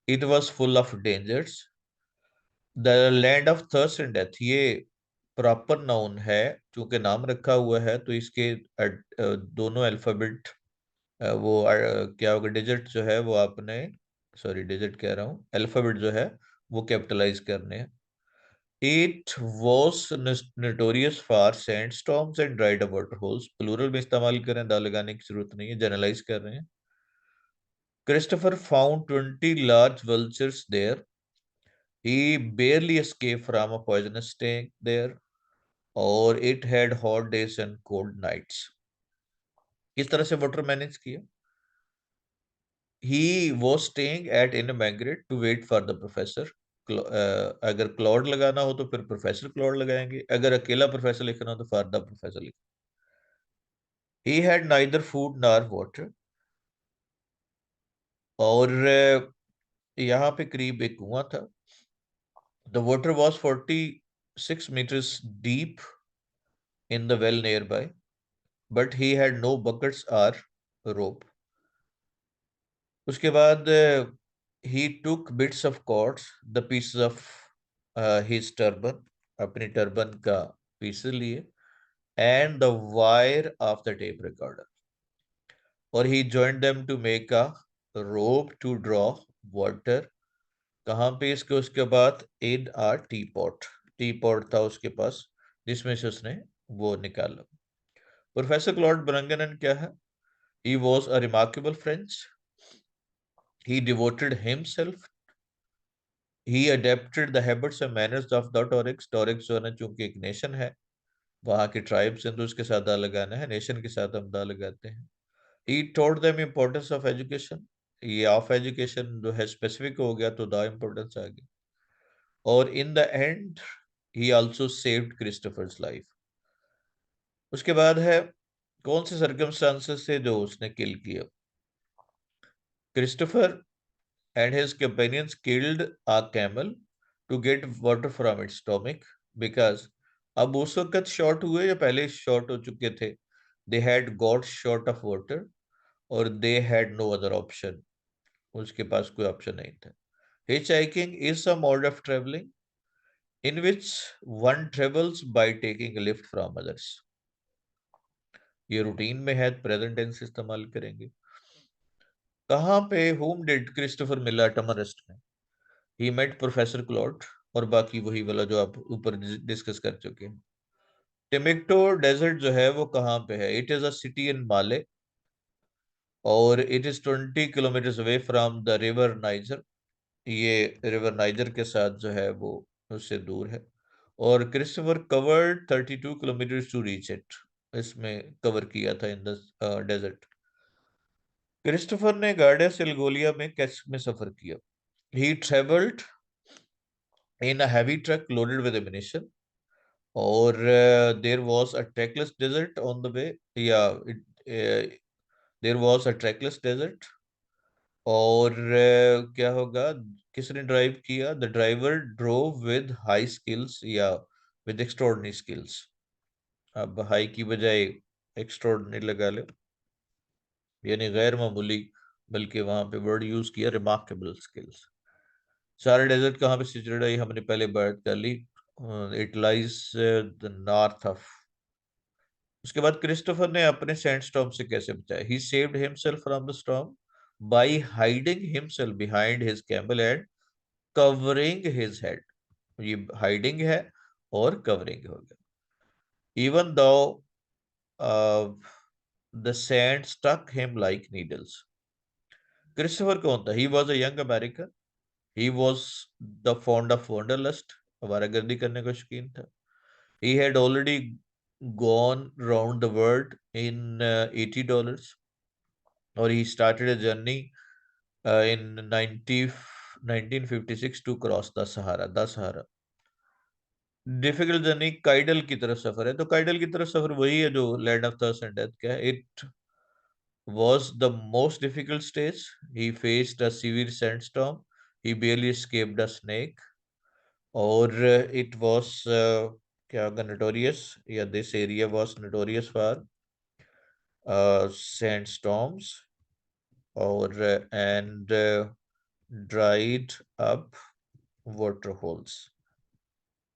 it was full of dangers. The land of thirst and death, ये प्रॉपर नाउन है, चूंकि नाम रखा हुआ है तो इसके दोनों अल्फाबेट, क्या होगा, डिजिट जो है वो आपने, सॉरी डिजिट कह रहा हूँ, अल्फाबेट जो है वो कैपिटलाइज करने हैं। It was notorious for sand storms and dried up water holes, plural में इस्तेमाल करें, दा लगाने की जरूरत नहीं है, जनरलाइज कर रहे हैं। Christopher found 20 large vultures there, he barely escaped from a poisonous snake there, और it had hot days and cold nights. किस तरह से वाटर मैनेज किया? He was staying at in Margaret to wait for the professor. अगर Claude लगाना हो तो फिर प्रोफेसर क्लॉड लगाएंगे, अगर अकेला प्रोफेसर लिखना हो तो फॉर द प्रोफेसर लिख। He had neither food nor water, और यहाँ पे करीब एक कुआं था। The water was 46 meters deep in the well nearby, but he had no buckets or rope. उसके बाद he took bits of cords, the pieces of his turban, अपनी टर्बन का पीसेस लिए, and the wire of the tape recorder, और he joined them to make a rope to draw water। कहाँ पे इसके उसके बाद in a teapot, टीपॉट था उसके पास जिसमें से उसने वो निकाला। प्रोफेसर क्लॉड ब्रंगन क्या है? He was a remarkable French. He devoted himself, he adapted the habits and manners of the Toryx. Toryx जो है ना, चूंकि एक नेशन है, वहाँ के ट्राइब्स हैं तो उसके साथ दा लगाना है, नेशन के साथ हम दा लगाते हैं। He taught them importance of education. ये ऑफ एजुकेशन जो है स्पेसिफिक हो गया तो द इम्पोर्टेंस आ गई। और in the end he also saved Christopher's life. उसके बाद है कौन से सर्कमस्टांसेस से जो उसने किल किया? Christopher and his companions killed a camel to get water from its stomach, because अब उस वक्त शॉर्ट हुए या पहले शॉर्ट हो चुके थे, they had got short of water, और they had no other option, उसके पास कोई ऑप्शन नहीं था। Hitchhiking is a mode of traveling in which one travels by taking a lift from others। ये रूटीन में है, प्रेजेंट टेंस इस्तेमाल करेंगे। कहाँ पे whom did क्रिस्टोफर मिला टमरस्ट में? ही मेट प्रोफेसर क्लॉड, और बाकी वही वाला जो आप ऊपर डिस्कस कर चुके हैं। टिम्बुक्टू डेजर्ट जो है वो कहाँ पे है? It is a city in Mali, और it is 20 kilometre away from the river Niger. ये रिवर नाइजर के साथ जो है वो उससे दूर है। और Christopher covered 32 kilometre to reach it, इसमें कवर किया था इन द डेजर्ट। क्रिस्टोफर ने गार्डिया सेल्गोलिया में कैसे में सफर किया? He travelled in a heavy truck loaded with ammunition, और there was a trackless desert on the way, या there was a trackless desert. और क्या होगा, किसने ड्राइव किया? The driver drove with high skills या विद एक्स्ट्रॉर्डिनरी स्किल्स। अब high की बजाय एक्स्ट्रॉर्डिनरी लगा लो, यानी गैर मामूली, बल्कि वहां पे वर्ड यूज किया रिमार्केबल स्किल्स। सारे डेजर्ट कहाँ पे सिचुएटेड है, ये हमने पहले बात कर ली। It lies the north of. उसके बाद क्रिस्टोफर ने अपने सैंडस्टॉर्म से कैसे बचाया? He saved himself from the storm by hiding himself behind his camel and covering his head. ये हाइडिंग है और कवरिंग हो गया। Even though the sand stuck him like needles. Christopher कौन था? ही was a young American, he was the fond of wanderlust, आवारागर्दी करने का शौकीन था। He had already gone round the world in $80, और he started a journey in 1956 to cross the Sahara. Difficult journey काइडल की तरफ सफर है, तो काइडल की तरफ सफर वही है जो land of thirst and death का है। It was the most difficult stage. He faced a severe sandstorm. He barely escaped a snake. Or it was क्या होगा, notorious, या this area was notorious for sandstorms, or and dried up water holes.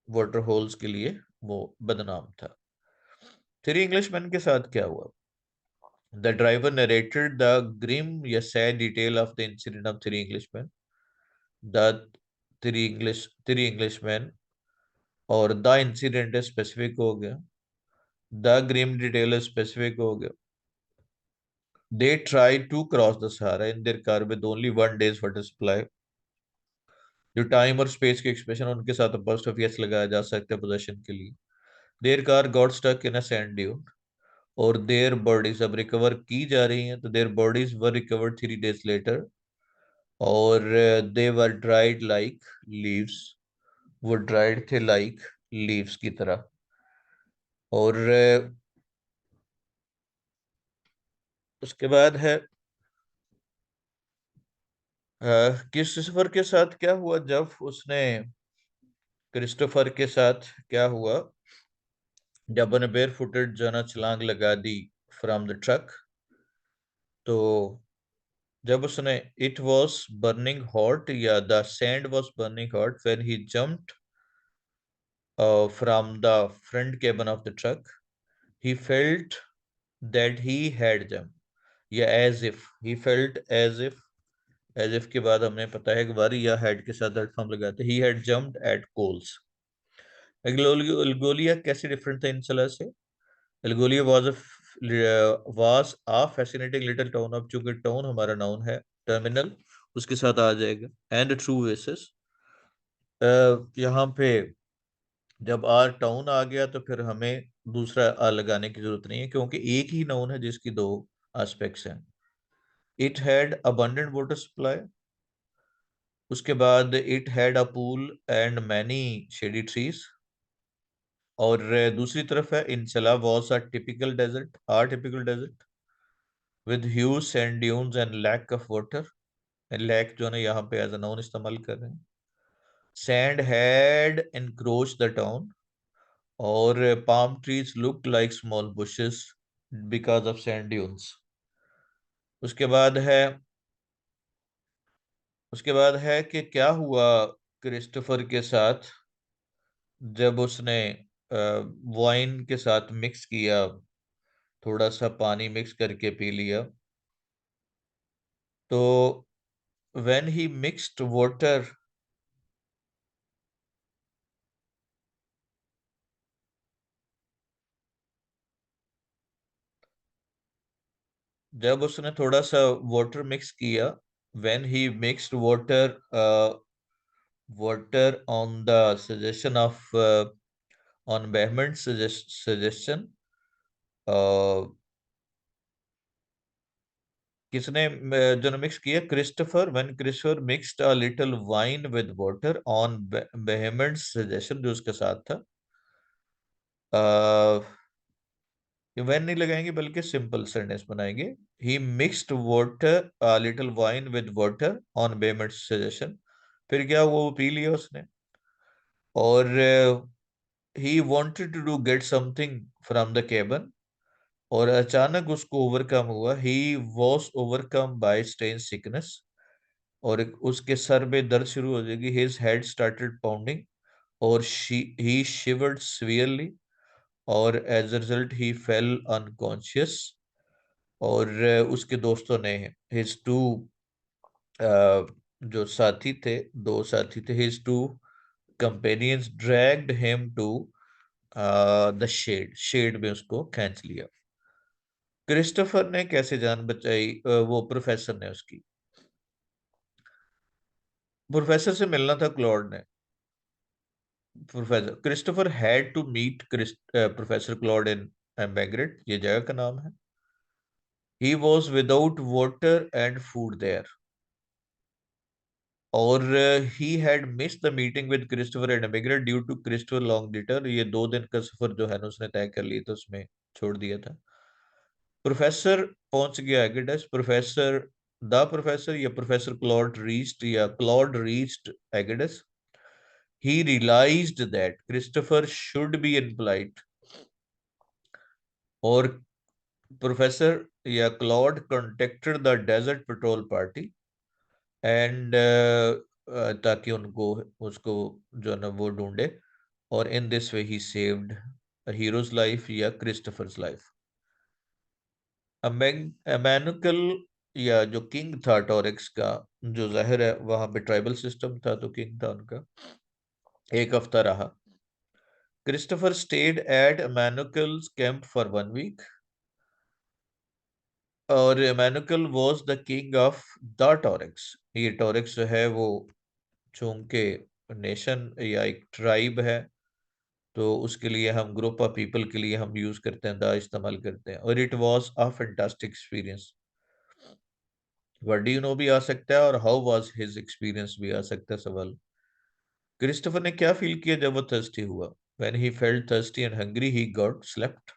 Water holes के लिए वो बदनाम था। Three Englishman के साथ क्या हुआ? The driver narrated the grim yet sad detail of the incident of three Englishmen. The three Englishmen, और द इंसिडेंट स्पेसिफिक हो गया, द ग्रिम डिटेल स्पेसिफिक हो गया। They try to cross the Sahara in their car with only 1 days water supply. जो time और space के expression उनके साथ अपोस्ट्रोफी लगाया जा सकता है पोजीशन के लिए। Their car got stuck in a sand dune, और देयर बॉडीज अब रिकवर की जा रही हैं, तो their bodies were recovered 3 days later, और they were dried like leaves, वो ड्राइड थे लाइक लीव्स की तरह। और उसके बाद है क्रिस्टोफर के साथ क्या हुआ जब उसने क्रिस्टोफर के साथ क्या हुआ जब उन्हें बेयर फुटेड जो है ना छलांग लगा दी फ्रॉम द ट्रक। तो जब उसने, इट वॉज बर्निंग हॉट, या the sand was burning hot when he jumped from the front cabin of the truck, he felt that he had jump, या as if he felt as if के बाद हमने पता है कि वर या head के साथ दैट फॉर्म लगाते, he had jumped at coals. El Golea कैसे डिफरेंट था इन सला से? El Golea was a fascinating little town. अब चूंकि टाउन हमारा नाउन है, टर्मिनल उसके साथ आ जाएगा, एंड ट्रू वेसेस। यहाँ पे जब आर टाउन आ गया तो फिर हमें दूसरा आ लगाने की जरूरत नहीं है, क्योंकि एक ही नाउन है जिसकी दो एस्पेक्ट्स हैं। It had abundant water supply. उसके बाद it had a pool and many shady trees. और दूसरी तरफ है In Salah was a typical desert, or typical desert with huge sand dunes and lack of water. Lack जो है ना यहाँ पे एज अ नाउन इस्तेमाल कर रहे हैं। Sand had encroach the town, और palm trees looked like small bushes because of sand dunes। उसके बाद है उसके बाद है कि क्या हुआ क्रिस्टोफर के साथ जब उसने वाइन के साथ मिक्स किया, थोड़ा सा पानी मिक्स करके पी लिया। तो when he mixed water, जब उसने थोड़ा सा वाटर मिक्स किया when he mixed water on the suggestion of on Behman's suggestion, uh, किसने जो मिक्स किया? Christopher, when Christopher mixed a little wine with water on Behment's suggestion, जो उसके साथ था। व्हेन नहीं लगाएंगे बल्कि सिंपल सेंटेंस बनाएंगे। He mixed water little wine with water on Behment's suggestion. फिर क्या, वो पी लिया उसने, और he wanted to do get something from the cabin, और अचानक उसको ओवरकम हुआ। He was overcome by strange sickness, और उसके सर में दर्द शुरू हो जाएगी। हिज हेड स्टार्टेड पाउंडिंग, और ही शिवर्ड सीवियरली, और as a result he fell unconscious. और उसके दोस्तों ने, हिज टू जो साथी थे, दो साथी थे, his two companions dragged him to the shed में उसको खींच लिया। क्रिस्टोफर ने कैसे जान बचाई? वो प्रोफेसर ने उसकी, प्रोफेसर से मिलना था क्लॉड ने। Professor Christopher had to meet professor Claude in Embegrade, ये जगह का नाम है। He was without water and food there, और he had miss the meeting with Christopher and Embegrade due to Christopher long detour. ये 2 दिन का सफर जो है ना उसने तय कर लिया था, उसमें छोड़ दिया था। प्रोफेसर पहुंच गया एगिडस। प्रोफेसर या प्रोफेसर क्लॉड रीच्ड, या Claude reached Agadez. He realized that Christopher should be impolite, और प्रोफेसर या Claude contacted the desert patrol party and ताकि उनको उसको जो है ना वो ढूंढे, और in this way he saved heroes life या क्रिस्टोफर्स लाइफ। अमेनुकल, या जो किंग था टॉरिक्स का, जो जाहिर है वहां पे ट्राइबल सिस्टम था तो किंग था उनका, एक हफ्ता रहा। Christopher stayed at Amenokal's camp for 1 week, और Emmanuel was the king of the Tuaregs. ये टॉरिक्स जो है वो चूंकि नेशन या एक ट्राइब है, तो उसके लिए हम ग्रुप ऑफ पीपल के लिए हम यूज करते हैं, द इस्तेमाल करते हैं। और it was a fantastic experience. What do you know भी आ सकता है, और हाउ वाज हिज एक्सपीरियंस भी आ सकता है सवाल। क्रिस्टोफर ने क्या फील किया जब वो थर्स्टी हुआ? When he felt thirsty and hungry he got slept,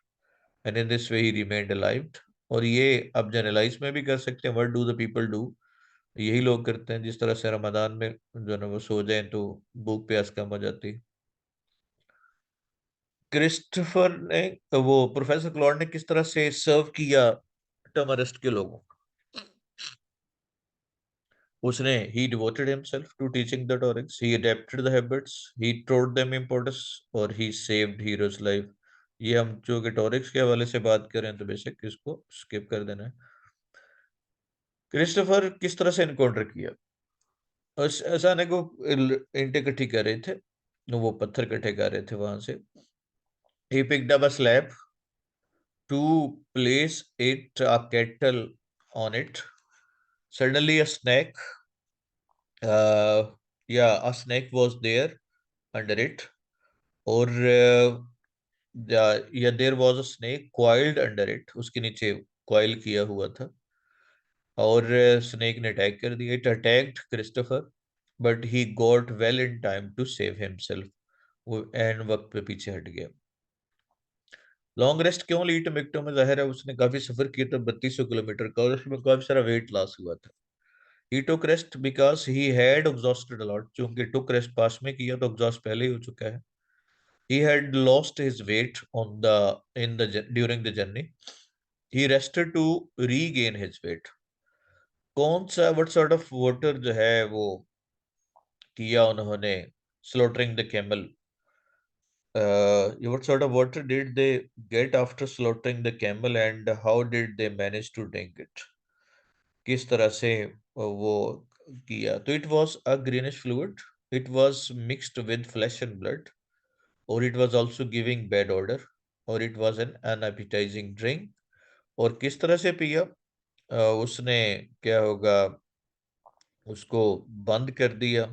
and in this way he remained alive. और ये अब जनरलाइज में भी कर सकते हैं, what do the people do, यही लोग करते हैं। जिस तरह से रमजान में जो है ना वो सो जाए तो भूख प्यास कम हो जाती। क्रिस्टोफर ने, वो प्रोफेसर क्लॉड ने किस तरह से सर्व किया टमरिस्ट के लोगों को? उसने, he devoted himself to teaching the Toryx, he adapted the habits, he taught them importance, और he saved heroes life। ये हम जो कि टोरिक्स के हवाले से बात कर रहे हैं तो बेशक इसको स्किप कर देना है। क्रिस्टोफर किस तरह से इनकाउंटर किया? अचानक वो ईंटें इकट्ठी कर रहे थे, वो पत्थर इकट्ठे कर रहे थे वहां से। He picked up a slab to place it a kettle on it. Suddenly, a snake was there under it, or there was a snake coiled under it. उसके नीचे coil किया हुआ था, और स्नेक ने अटैक कर दिया। It attacked Christopher, but he got well in time to save himself. वो एंड वक्त पे पीछे हट गया। लॉन्ग रेस्ट क्यों ली टिम्बकटू में? जाहिर है उसने काफी सफर किया था, 3200 किलोमीटर का, और उसमें काफी सारा वेट लॉस हुआ था। He took rest because he had exhausted a lot, चूंकि टुक रेस्ट पास में किया तो एग्जॉस्ट पहले ही हो चुका है। He had lost his weight on the in the during the journey. He rested to regain his weight. कौन सा व्हाट सॉर्ट ऑफ वाटर जो है वो किया उन्होंने slaughtering the camel? what sort of water did they get after slaughtering the camel, and how did they manage to drink it? किस तरह से वो किया? तो it was a greenish fluid, it was mixed with flesh and blood, or it was also giving bad odor, or it was an unappetizing drink। और किस तरह से पिया? उसने क्या होगा, उसको बंद कर दिया,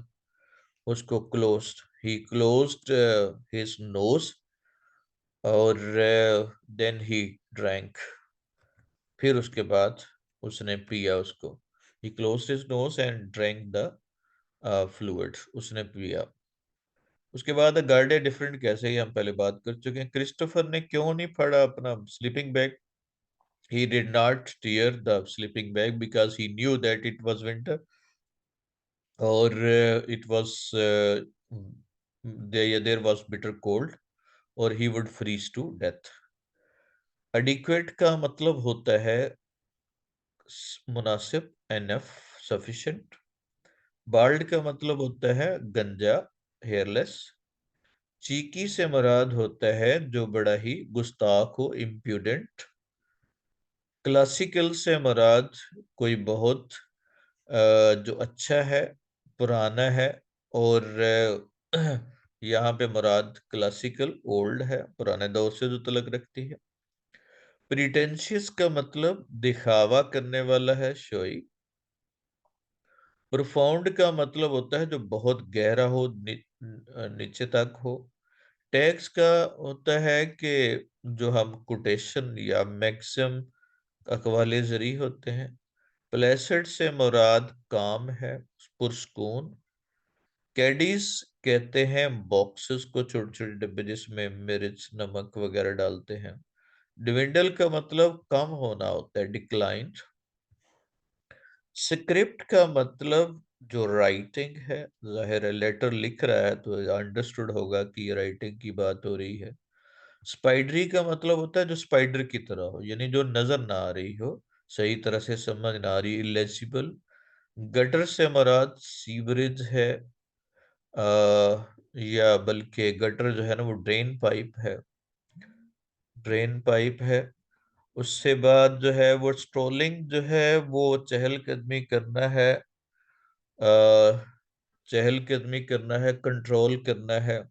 उसको closed, he closed his nose, और देन ही ड्रैंक, फिर उसके बाद उसने पिया उसको। He closed his nose and drank the fluid, उसने पिया। उसके बाद गार्डे डिफरेंट कैसे, ही हम पहले बात कर चुके हैं। क्रिस्टोफर ने क्यों नहीं फाड़ा अपना sleeping bag? He did not tear the sleeping bag because he knew that it was winter, or it was there was bitter cold, or he would freeze to death. Adequate का मतलब होता है मुनासिब, enough, sufficient. Bald का मतलब होता है गंजा, hairless. चीकी से मुराद होता है जो बड़ा ही गुस्ताख हो, impudent. क्लासिकल से मुराद कोई बहुत जो अच्छा है, पुराना है, और यहाँ पे मुराद क्लासिकल ओल्ड है, पुराने दौर से जो तलक रखती है। प्रिटेंशियस का मतलब दिखावा करने वाला है, शोई। प्रोफाउंड का मतलब होता है जो बहुत गहरा हो, नीचे तक हो। टैक्स का होता है कि जो हम कोटेशन या मैक्सिम अकवाले जरी होते हैं। प्लेसेड से मुराद काम है, पुरस्कून। कैडीज कहते हैं बॉक्सेस को, छोटे छोटे डब्बे जिसमें मिर्च नमक वगैरह डालते हैं। डिविंडल का मतलब कम होना होता है, डिक्लाइन। स्क्रिप्ट का मतलब जो राइटिंग है, जाहिर है लेटर लिख रहा है तो अंडरस्टूड होगा कि राइटिंग की बात हो रही है। स्पाइडरी का मतलब होता है जो स्पाइडर की तरह हो, यानी जो नजर ना आ रही हो, सही तरह से समझ ना आ रही, इलेजिबल। गटर से मुराद सीवरेज है, या बल्कि गटर जो है ना वो ड्रेन पाइप है, ड्रेन पाइप है। उससे बाद जो है वो स्ट्रोलिंग जो है वो चहलकदमी करना है, चहलकदमी करना है, कंट्रोल करना है।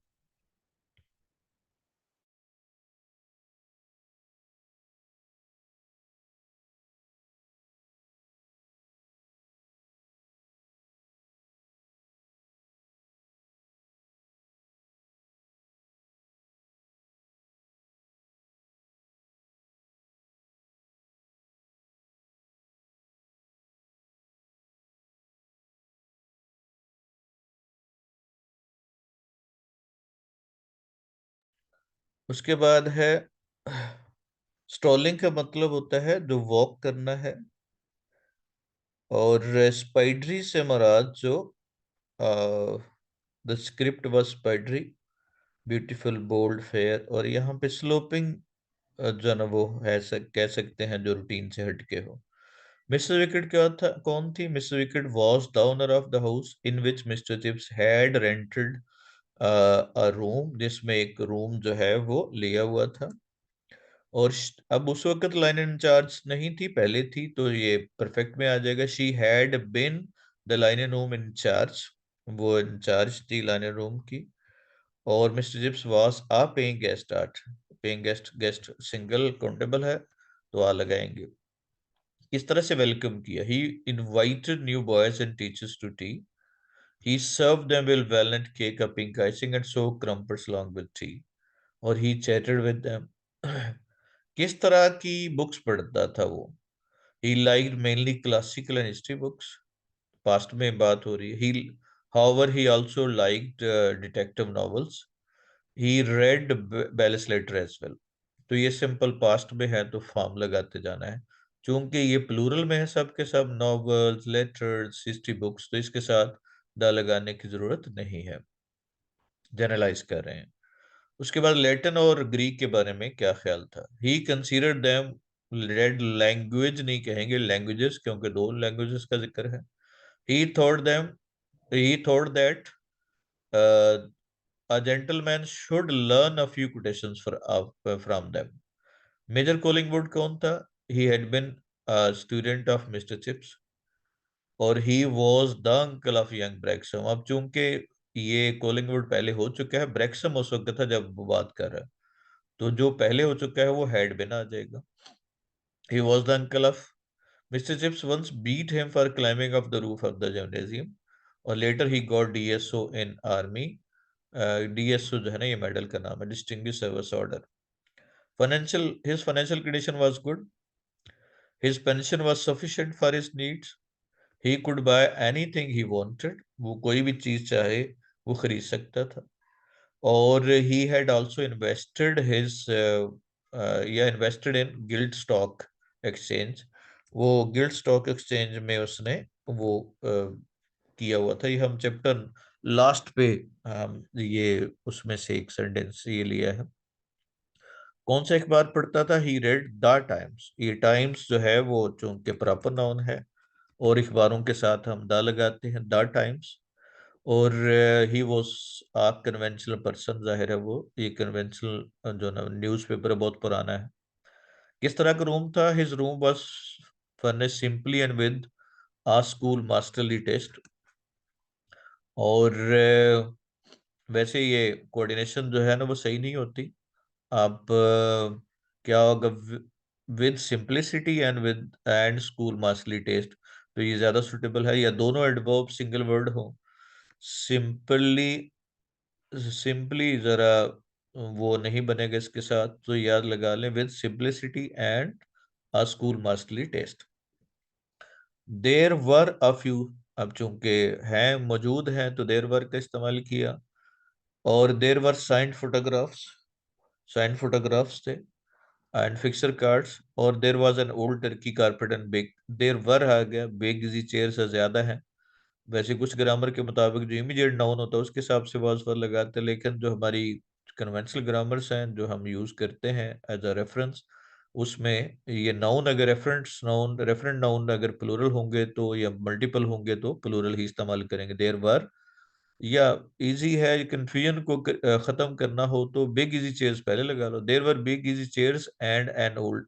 उसके बाद है स्ट्रोलिंग का मतलब होता है जो वॉक करना है, और स्पाइडरी से मुराद जो the script was spidery, beautiful, bold, fair. और यहाँ पे स्लोपिंग जो है ना वो है, कह सकते हैं जो रूटीन से हटके हो। मिस्टर विकेट क्या था, कौन थी? Mister wicket was the owner of the house in which mister chips had rented a room, जिसमें एक रूम जो है वो लिया हुआ था। और अब उस वक्त लाइन इंचार्ज नहीं थी, पहले थी, तो ये परफेक्ट में आ जाएगा। She had been the line room incharge, वो इंचार्ज थी लाइन रूम की। और mister Chips was a paying guest at, paying guest, guest single countable है तो आ लगाएंगे। इस तरह से वेलकम किया। He invited new boys and teachers to tea, he served them with walnut cake, a pink icing and so crumpets along with tea, और ही chatted with them। किस तरह की बुक्स पढ़ता था वो? He liked mainly classical and history books, past में बात हो रही है। ही however he also liked detective novels, he read Belis letter as well। तो ये सिंपल पास्ट में है तो फॉर्म लगाते जाना है। चूंकि ये प्लूरल में है सब के सब, नॉवेल्स, लेटर्स, हिस्ट्री बुक्स, तो इसके साथ द लगाने की जरूरत नहीं है, जनरलाइज कर रहे हैं। उसके बाद लैटिन और ग्रीक के बारे में क्या ख्याल था? He considered them red language, नहीं कहेंगे लैंग्वेजेस, क्योंकि दो लैंग्वेजेस का जिक्र है। He thought them, he thought that a gentleman should learn a few quotations from them। Major Collingwood कौन था? He had been student of mister Chips, और he was the uncle of young Braxham. अब चूंकि ये Collingwood पहले हो चुका है, ब्रैक्सम उस वक्त था जब वो बात कर रहा है, तो जो पहले हो चुका है वो हैड बिन आ जाएगा। ही was the uncle of Mr. Chips once beat him for climbing up the roof of the gymnasium, और later he got DSO in army. DSO जो है ना, ये मेडल का नाम है, Distinguished Service Order. His financial condition was good. His pension was sufficient for his needs. He could buy anything he wanted. वो कोई भी चीज चाहे वो खरीद सकता था. और he had also invested in Guild Stock Exchange. वो गिल्ड स्टॉक एक्सचेंज में उसने वो किया हुआ था. ये हम चैप्टर लास्ट पे हम ये उसमें से एक सेंटेंस ये लिया है. कौन सा अखबार पढ़ता था? ही रेड द टाइम्स. ये टाइम्स जो है वो चूंकि प्रॉपर नाउन है और अखबारों के साथ हम द लगाते हैं, द टाइम्स. और he was a conventional person. जाहिर है वो ये कन्वेंशनल जो ना न्यूज़पेपर है बहुत पुराना है. किस तरह का रूम था? His room was furnished simply and with a school masterly taste. और वैसे ये कोऑर्डिनेशन जो है ना वो सही नहीं होती. आप क्या होगा? With simplicity and with and school masterly taste. तो ये ज्यादा सुटेबल है, या दोनों एडवर्ब सिंगल वर्ड हो. सिंपली, सिंपली जरा वो नहीं बनेगा इसके साथ, तो याद लगा लें with simplicity and a school masterly taste. There were a few. अब चूंकि हैं मौजूद हैं तो देर वर का इस्तेमाल किया. और there were signed photographs. Signed photographs थे. And fixture cards. और there was an old Turkey carpet and big. There were आ गया, बिग इजी चेयर से ज्यादा है. वैसे कुछ ग्रामर के मुताबिक जो इमीडिएट नाउन होता है उसके हिसाब से वाज वर लगाते हैं, लेकिन जो हमारी कन्वेंशनल ग्रामर्स हैं जो हम यूज करते हैं एज अ रेफरेंस, उसमें ये नाउन अगर रेफरेंट नाउन अगर प्लूरल होंगे तो या मल्टीपल होंगे तो प्लूरल ही इस्तेमाल करेंगे. देर वर, या इजी है, कंफ्यूजन को खत्म करना हो तो बिग इजी चेयर्स पहले लगा लो. There were big easy chairs and an old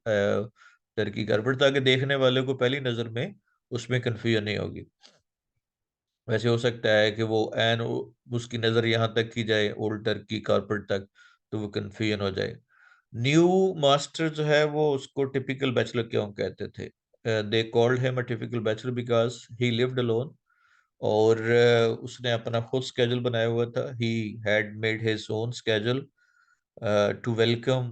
Turkey carpet, ताकि देखने वाले को पहली नजर में उसमें कंफ्यूजन नहीं होगी. वैसे हो सकता है कि वो एन उसकी नजर यहाँ तक की जाए ओल्ड टर्की कारपेट तक, तो वो कंफ्यूजन हो जाए. न्यू मास्टर जो है वो उसको टिपिकल बैचलर क्यों कहते थे? They called him a typical bachelor because he lived alone. और उसने अपना खुद स्केड्यूल बनाया हुआ था. He had made his own schedule to welcome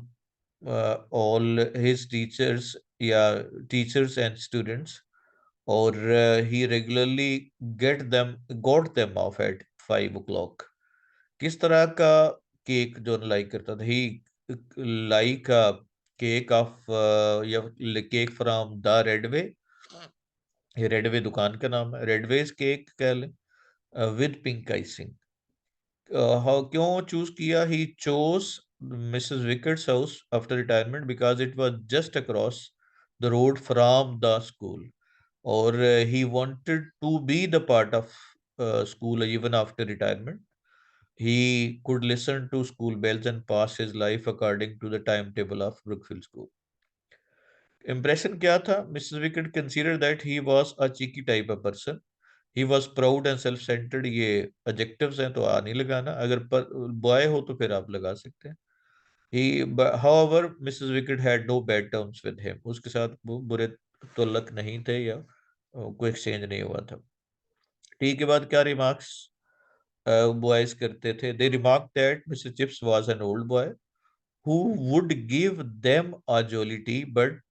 all his teachers, या टीचर्स एंड स्टूडेंट्स. और he regularly got them off at 5 o'clock. किस तरह का केक जो लाइक करता था? ही लाइक केक ऑफ, या केक फ्रॉम द रेडवे. ये रेडवे दुकान का नाम है, रेडवेज केक कह लें, विद पिंक आइसिंग. हाउ क्यों चूज किया? He chose Mrs wickets house after retirement because it was just across the road from the school. और he wanted to be the part of school even after retirement. He could listen to school bells and pass his life according to the timetable of Brookfield School. Impression क्या था? Mrs. Wickett considered that he was a cheeky type of person. He was proud and self-centered. ये adjectives हैं तो आ नहीं लगाना. अगर पर boy हो तो फिर आप लगा सकते हैं. However, Mrs. Wickett had no bad terms with him. उसके साथ वो बुरे तुल्लक नहीं थे, या कोई एक्सचेंज नहीं हुआ था. टी के बाद क्या रिमार्क्स बॉयज करते थे? They remark that mister Chips was an old boy who would give them a jolly tea, but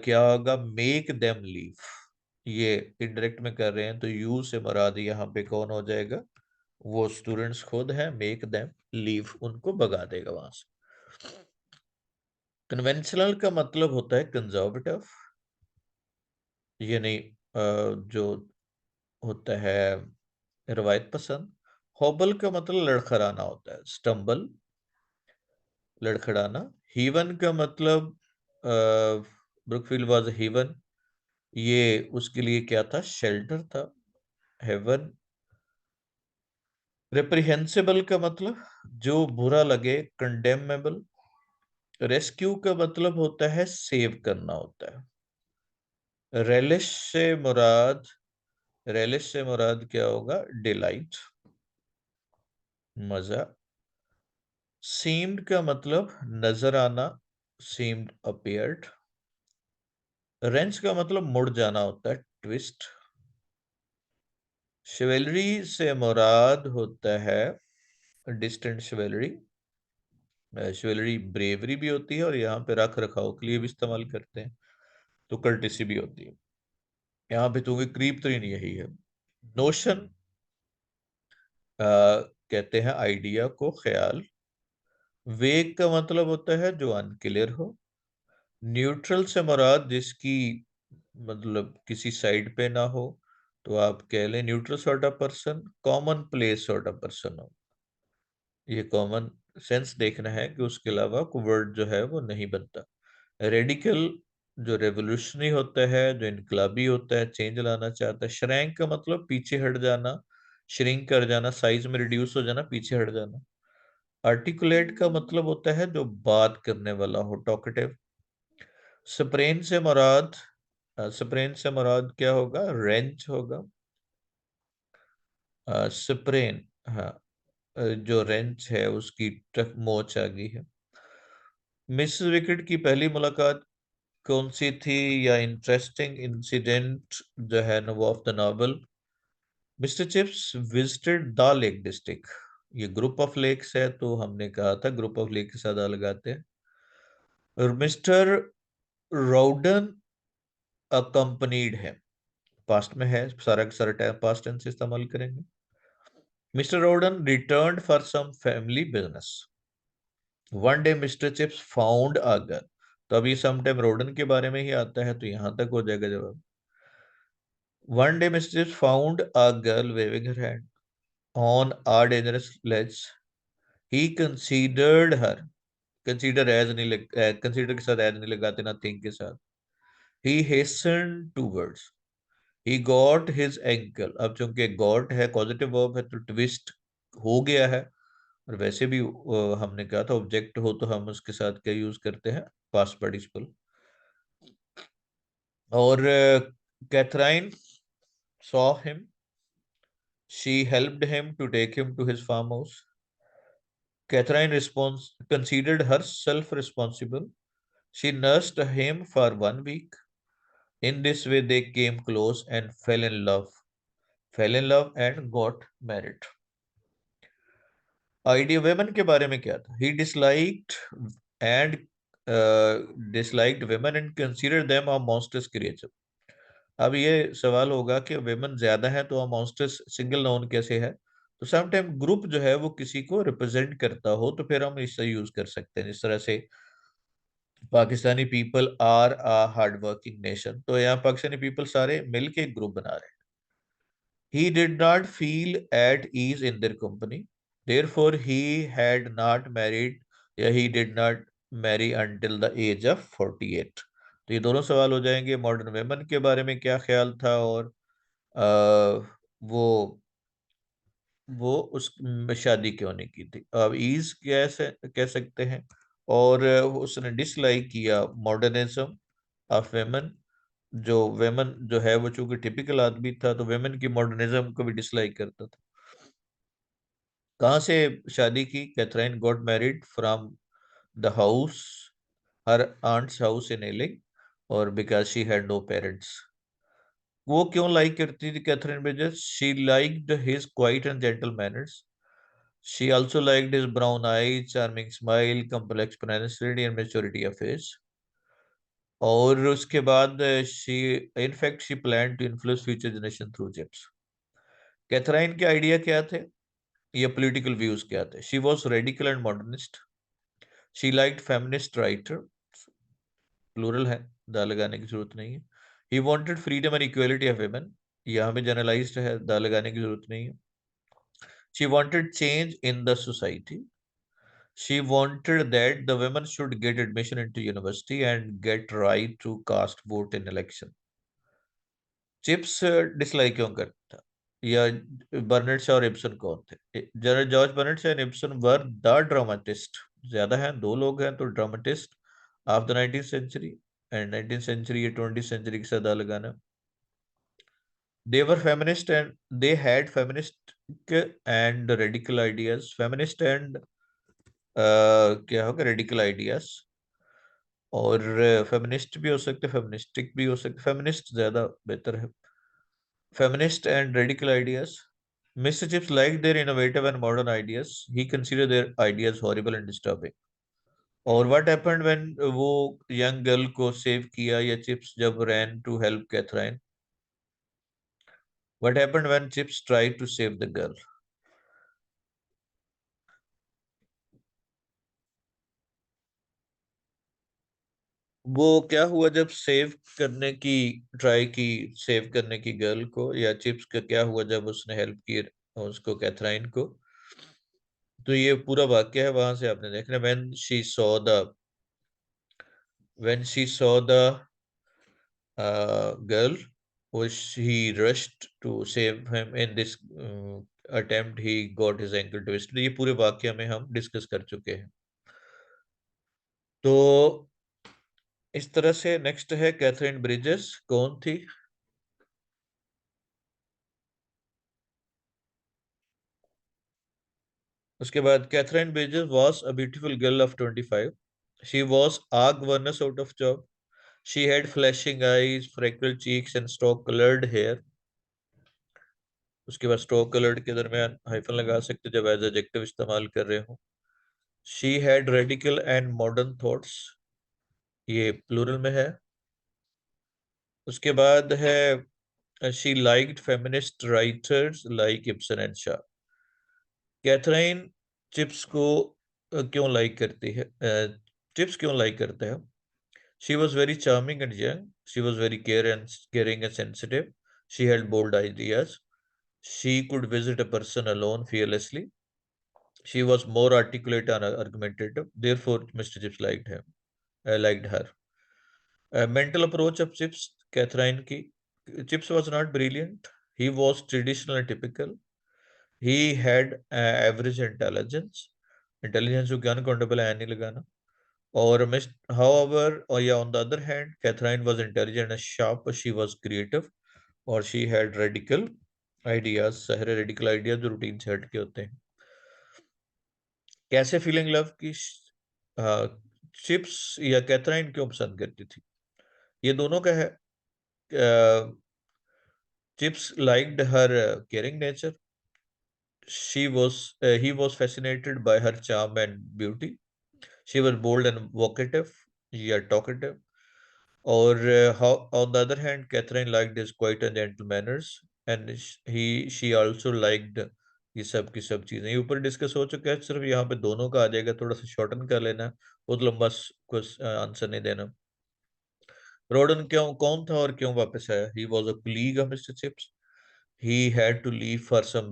क्या होगा? Make them leave. ये इंडायरेक्ट में कर रहे हैं तो यू से मुराद यहाँ पे कौन हो जाएगा? वो स्टूडेंट्स खुद है. मेक देम लीव, उनको भगा देगा वहां से. कन्वेंशनल का मतलब होता है कंजर्वेटिव, ये नहीं जो होता है रवायत पसंद. हॉबल का मतलब लड़खड़ाना होता है, स्टम्बल, लड़खड़ाना. हीवन का मतलब ब्रुकफील्ड वाज हीवन, ये उसके लिए क्या था? शेल्टर था, हेवन. रेप्रिहेंसिबल का मतलब जो बुरा लगे, कंडेमेबल. रेस्क्यू का मतलब होता है सेव करना होता है. रेलिश से मुराद क्या होगा? डिलाइट, मजा. सीम्ड का मतलब नजर आना, सीम्ड अपीयर्ड. रेंच का मतलब मुड़ जाना होता है, ट्विस्ट। शिवेलरी से मुराद होता है डिस्टेंट शिवेलरी। शिवेलरी ब्रेवरी भी होती है और यहाँ पे रख रखाव के लिए भी इस्तेमाल करते हैं, तो कर्टिसी भी होती है। यहाँ पे चूंकि क्रीप तो नहीं, यही है। नोशन कहते हैं आइडिया को, ख्याल। वेग का मतलब होता है जो अनक्लियर हो। न्यूट्रल से मुराद जिसकी मतलब किसी साइड पे ना हो, तो आप कह लें neutral sort of person, common place sort of person हो। ये कॉमन सेंस देखना है कि उसके अलावा कोई वर्ड जो है वो नहीं बनता। रेडिकल जो रेवोल्यूशनरी होता है, जो इनकलाबी होता है, चेंज लाना चाहता है। श्रैंक का मतलब पीछे हट जाना, श्रिंक कर जाना, साइज में रिड्यूस हो जाना, पीछे हट जाना। आर्टिकुलेट का मतलब होता है जो बात करने वाला हो, टॉकेटिव। स्प्रेन से मुराद स्प्रेन से मुराद क्या होगा? रेंच होगा। स्प्रेन, हाँ, जो रेंच है उसकी टक मोच आ गई है। मिस विकेट की पहली मुलाकात कौन सी थी, या इंटरेस्टिंग इंसिडेंट जो है ना वो of the novel? Mister chips visited the Lake district. ये ग्रुप ऑफ लेक्स है, तो हमने कहा था ग्रुप ऑफ लेक के साथ द लगाते हैं। और मिस्टर राउडन अकम्पनीड है, पास्ट में है, सारा का सारा टाइम पास्ट टेंस इस्तेमाल करेंगे। Mister Rowden returned for some family business. One day mister Chips found a girl. तो अभी समटाइम रोडन के बारे में ही आता है, तो यहां तक हो जाएगा जवाब। One day mister Chips found a girl waving her hand on a dangerous ledge. He considered her. Consider as नहीं लग, कंसीडर के साथ एज नहीं लगाते ना थिंक के साथ। He hastened towards. He got his ankle. अब चूंकि got है, पॉजिटिव वर्ब है, तो ट्विस्ट हो गया है। और वैसे भी हमने कहा था ऑब्जेक्ट हो तो हम उसके साथ क्या यूज करते हैं? Past participle. और Katherine saw him, she helped him to take him to his farm house. Katherine response considered herself responsible. She nursed him for 1 week. In this way, they came close and fell in love. Fell in love and got married. Idea women के बारे में क्या था? He and disliked women and considered them a monstrous creature. अब ये सवाल होगा कि वेमन ज्यादा है तो मॉन्स्टर्स सिंगल नाउन कैसे है? तो समटाइम ग्रुप जो है वो किसी को रिप्रेजेंट करता हो, तो फिर हम इससे यूज कर सकते हैं, जिस तरह से Pakistani people are a hard working nation, तो यहाँ पाकिस्तानी पीपल सारे मिलके एक ग्रुप बना रहे हैं। He did not feel at ease in their company. Therefore, he had not married, या he did not marry until the age of 48. तो ये दोनों सवाल हो जाएंगे। मॉडर्न वेमन के बारे में क्या ख्याल था, और वो उस शादी क्यों नहीं की थी? अब ईज कैसे कह सकते हैं। और उसने डिसलाइक किया मॉडर्निज्म ऑफ वेमन। जो वेमन जो है वो चूंकि टिपिकल आदमी था, तो वेमन की मॉडर्निज्म को भी डिसलाइक करता था। कहाँ से शादी की? Katherine got married from the house, her aunt's house in Ealing, और because she had no parents. वो क्यों लाइक करती थी Katherine Bridges? She liked his quiet and gentle manners. She also liked his brown eyes, charming smile, complex personality and maturity of age. और उसके बाद she in fact she plan to influence future generation through Chips. Katherine के idea क्या थे, ये political views क्या थे? She was radical and modernist. She liked feminist writer, plural है, दा लगाने की जरूरत नहीं है। He wanted freedom and equality of women, यहाँ पे जनरलाइज्ड है, दा लगाने की जरूरत नहीं है। She wanted change in the society. She wanted that the women should get admission into university and get right to cast vote in election. Chips dislike क्यों करता था? या बर्नेट शॉ और इब्सन कौन थे? General George Bernard Shaw and Ibsen were the dramatist. ज्यादा हैं, दो लोग हैं, तो dramatist of the 19th century. And 19th century, ये 20th सेंचुरी के साथ लगाना। They were feminist and they had feminist and radical ideas. Feminist and क्या होगा? Radical ideas. और फेमिनिस्ट भी हो सकते, फेमिनिस्टिक भी हो सकते, फेमिनिस्ट ज्यादा बेहतर है। Feminist and radical ideas. Mr. Chips liked their innovative and modern ideas. He considered their ideas horrible and disturbing. और what happened when वो young girl को save किया या Chips जब ran to help Catherine? What happened when Chips tried to save the girl? वो क्या हुआ जब सेव करने की ट्राई की, सेव करने की गर्ल को, या चिप्स का क्या हुआ जब उसने हेल्प की उसको, कैथराइन को? तो ये पूरा वाक्य है, वहां से आपने देखना। when she saw the girl, was he rushed to save him in this attempt, he got his ankle twisted। ये पूरे वाक्य में हम डिस्कस कर चुके हैं। तो इस तरह से नेक्स्ट है कैथरीन ब्रिजेस, कौन थी? उसके बाद Katherine Bridges was a beautiful girl of 25. She was arg once out of job. She had flashing eyes, freckled cheeks and straw colored hair। उसके बाद स्ट्रो कलर्ड के दरमियान हाइफन लगा सकते जब एज एडजेक्टिव इस्तेमाल कर रहे हो। She had radical and modern thoughts, ये प्लूरल में है। उसके बाद है she liked feminist writers like Ibsen and Shaw. Katherine Chips को क्यों लाइक करती है? चिप्स क्यों लाइक करते हैं? She was very charming and young, she was very caring and sensitive, she had bold ideas, she could visit a person alone fearlessly, she was more articulate and argumentative, therefore Mr. Chips liked her. Mental approach of Chips, Catherine ki, Chips was not brilliant, he was traditional and typical, he had average intelligence, intelligence को ज्ञान countable है नहीं लगाना। और miss however, or yeah, on the other hand, Catherine was intelligent and sharp, she was creative, और she had radical ideas, सारे radical ideas जो routine से हट के होते हैं। कैसे फीलिंग लव की चिप्स या कैथराइन क्यों पसंद करती थी? ये दोनों का है। Chips liked her caring nature, she was he was fascinated by her charm and beauty, she was bold and vocative, yeah, talkative। और how on the other hand Catherine liked his quiet and gentle manners, and she also liked ये सब की सब चीजें ये ऊपर discuss हो चुका है, सिर्फ यहाँ पे दोनों का आ जाएगा, थोड़ा सा शॉर्टन कर लेना, बहुत लंबा कुछ आंसर नहीं देना। रोडन क्यों, कौन था और क्यों वापस आया? He was a colleague of mister Chips, he had to leave for some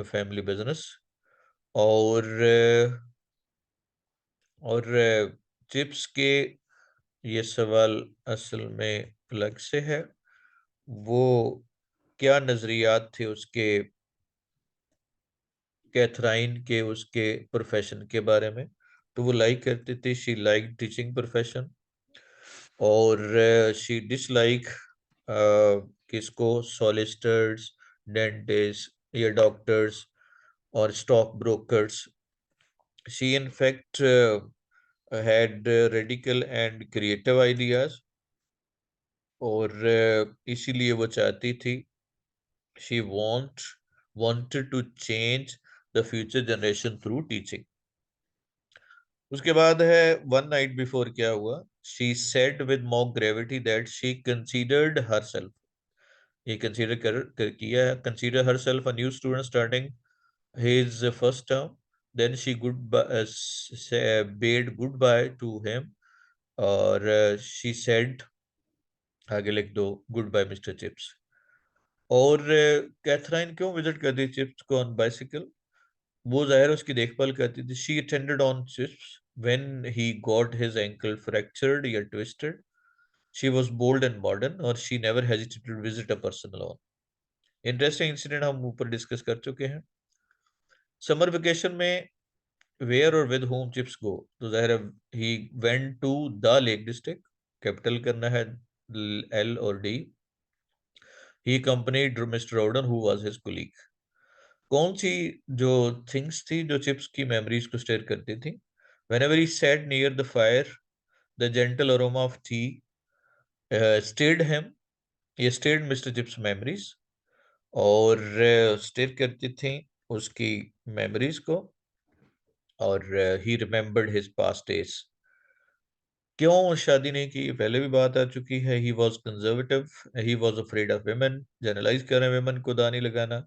family business. और और चिप्स के ये सवाल असल में अलग से है, वो क्या नजरियात थे उसके, कैथराइन के, उसके प्रोफेशन के बारे में? तो वो लाइक करती थी, शी लाइक टीचिंग प्रोफेशन। और शी डिसलाइक किसको? सॉलिसिटर्स, डेंटिस्ट या डॉक्टर्स और stock brokers. She in fact had radical and creative ideas, और इसीलिए वो चाहती थी, she wanted to change the future generation through teaching। उसके बाद है वन नाइट बिफोर क्या हुआ? She said with mock gravity that she considered herself, ये किया है, consider herself a new student starting his first term, then she bade goodbye to him, और she said, आगे लिख दो, गुड बाय मिस्टर चिप्स। और कैथराइन क्यों visit करती चिप्स को ऑन बाइसिकल? वो जाहिर है उसकी देखभाल करती थी। She attended on Chips when he got his ankle fractured या twisted, she was bold and modern, और she never hesitated to visit a person alone. Interesting incident हम ऊपर डिस्कस कर चुके हैं। समर वेकेशन में वेयर और विद होम चिप्स गो? तो जाहिर है he went to the Lake District, capital करना है एल और D. He accompanied mister Rowden who was his colleague. कौन सी जो थिंग्स थी जो चिप्स की मेमोरीज को स्टेयर करती थी? whenever he sat near the fire, the gentle aroma of tea stirred him, ये स्टेड मिस्टर चिप्स मेमोरीज, और स्टेड करती थी उसकी मेमोरीज को, और he remembered his past days. क्यों शादी नहीं की, पहले भी बात आ चुकी है। He was conservative, he was afraid of women, generalise कर रहे हैं वेमेन को दानी लगाना।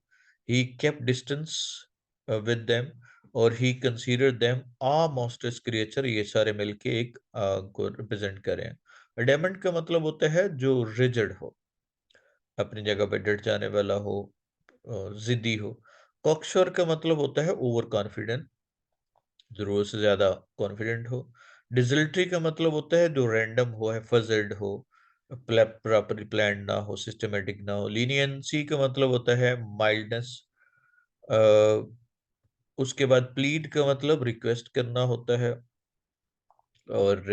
He kept distance with them, और he consider them a monsters creature, ये सारे मिलके एक को रिप्रेजेंट कर रहे हैं। डेमेंट का मतलब होता है जो रिजिड हो, अपनी जगह पे डट जाने वाला हो, जिद्दी हो। कॉकशोर का मतलब होता है ओवर कॉन्फिडेंट, जरूरत से ज्यादा कॉन्फिडेंट हो। डिजिल्ट्री का मतलब होता है जो रैंडम हो, है फजल्ड हो, प्रॉपरली प्लान ना हो, सिस्टमेटिक ना हो। लीनियंसी का मतलब होता है माइल्डनेस। उसके बाद प्लीड का मतलब रिक्वेस्ट करना होता है, और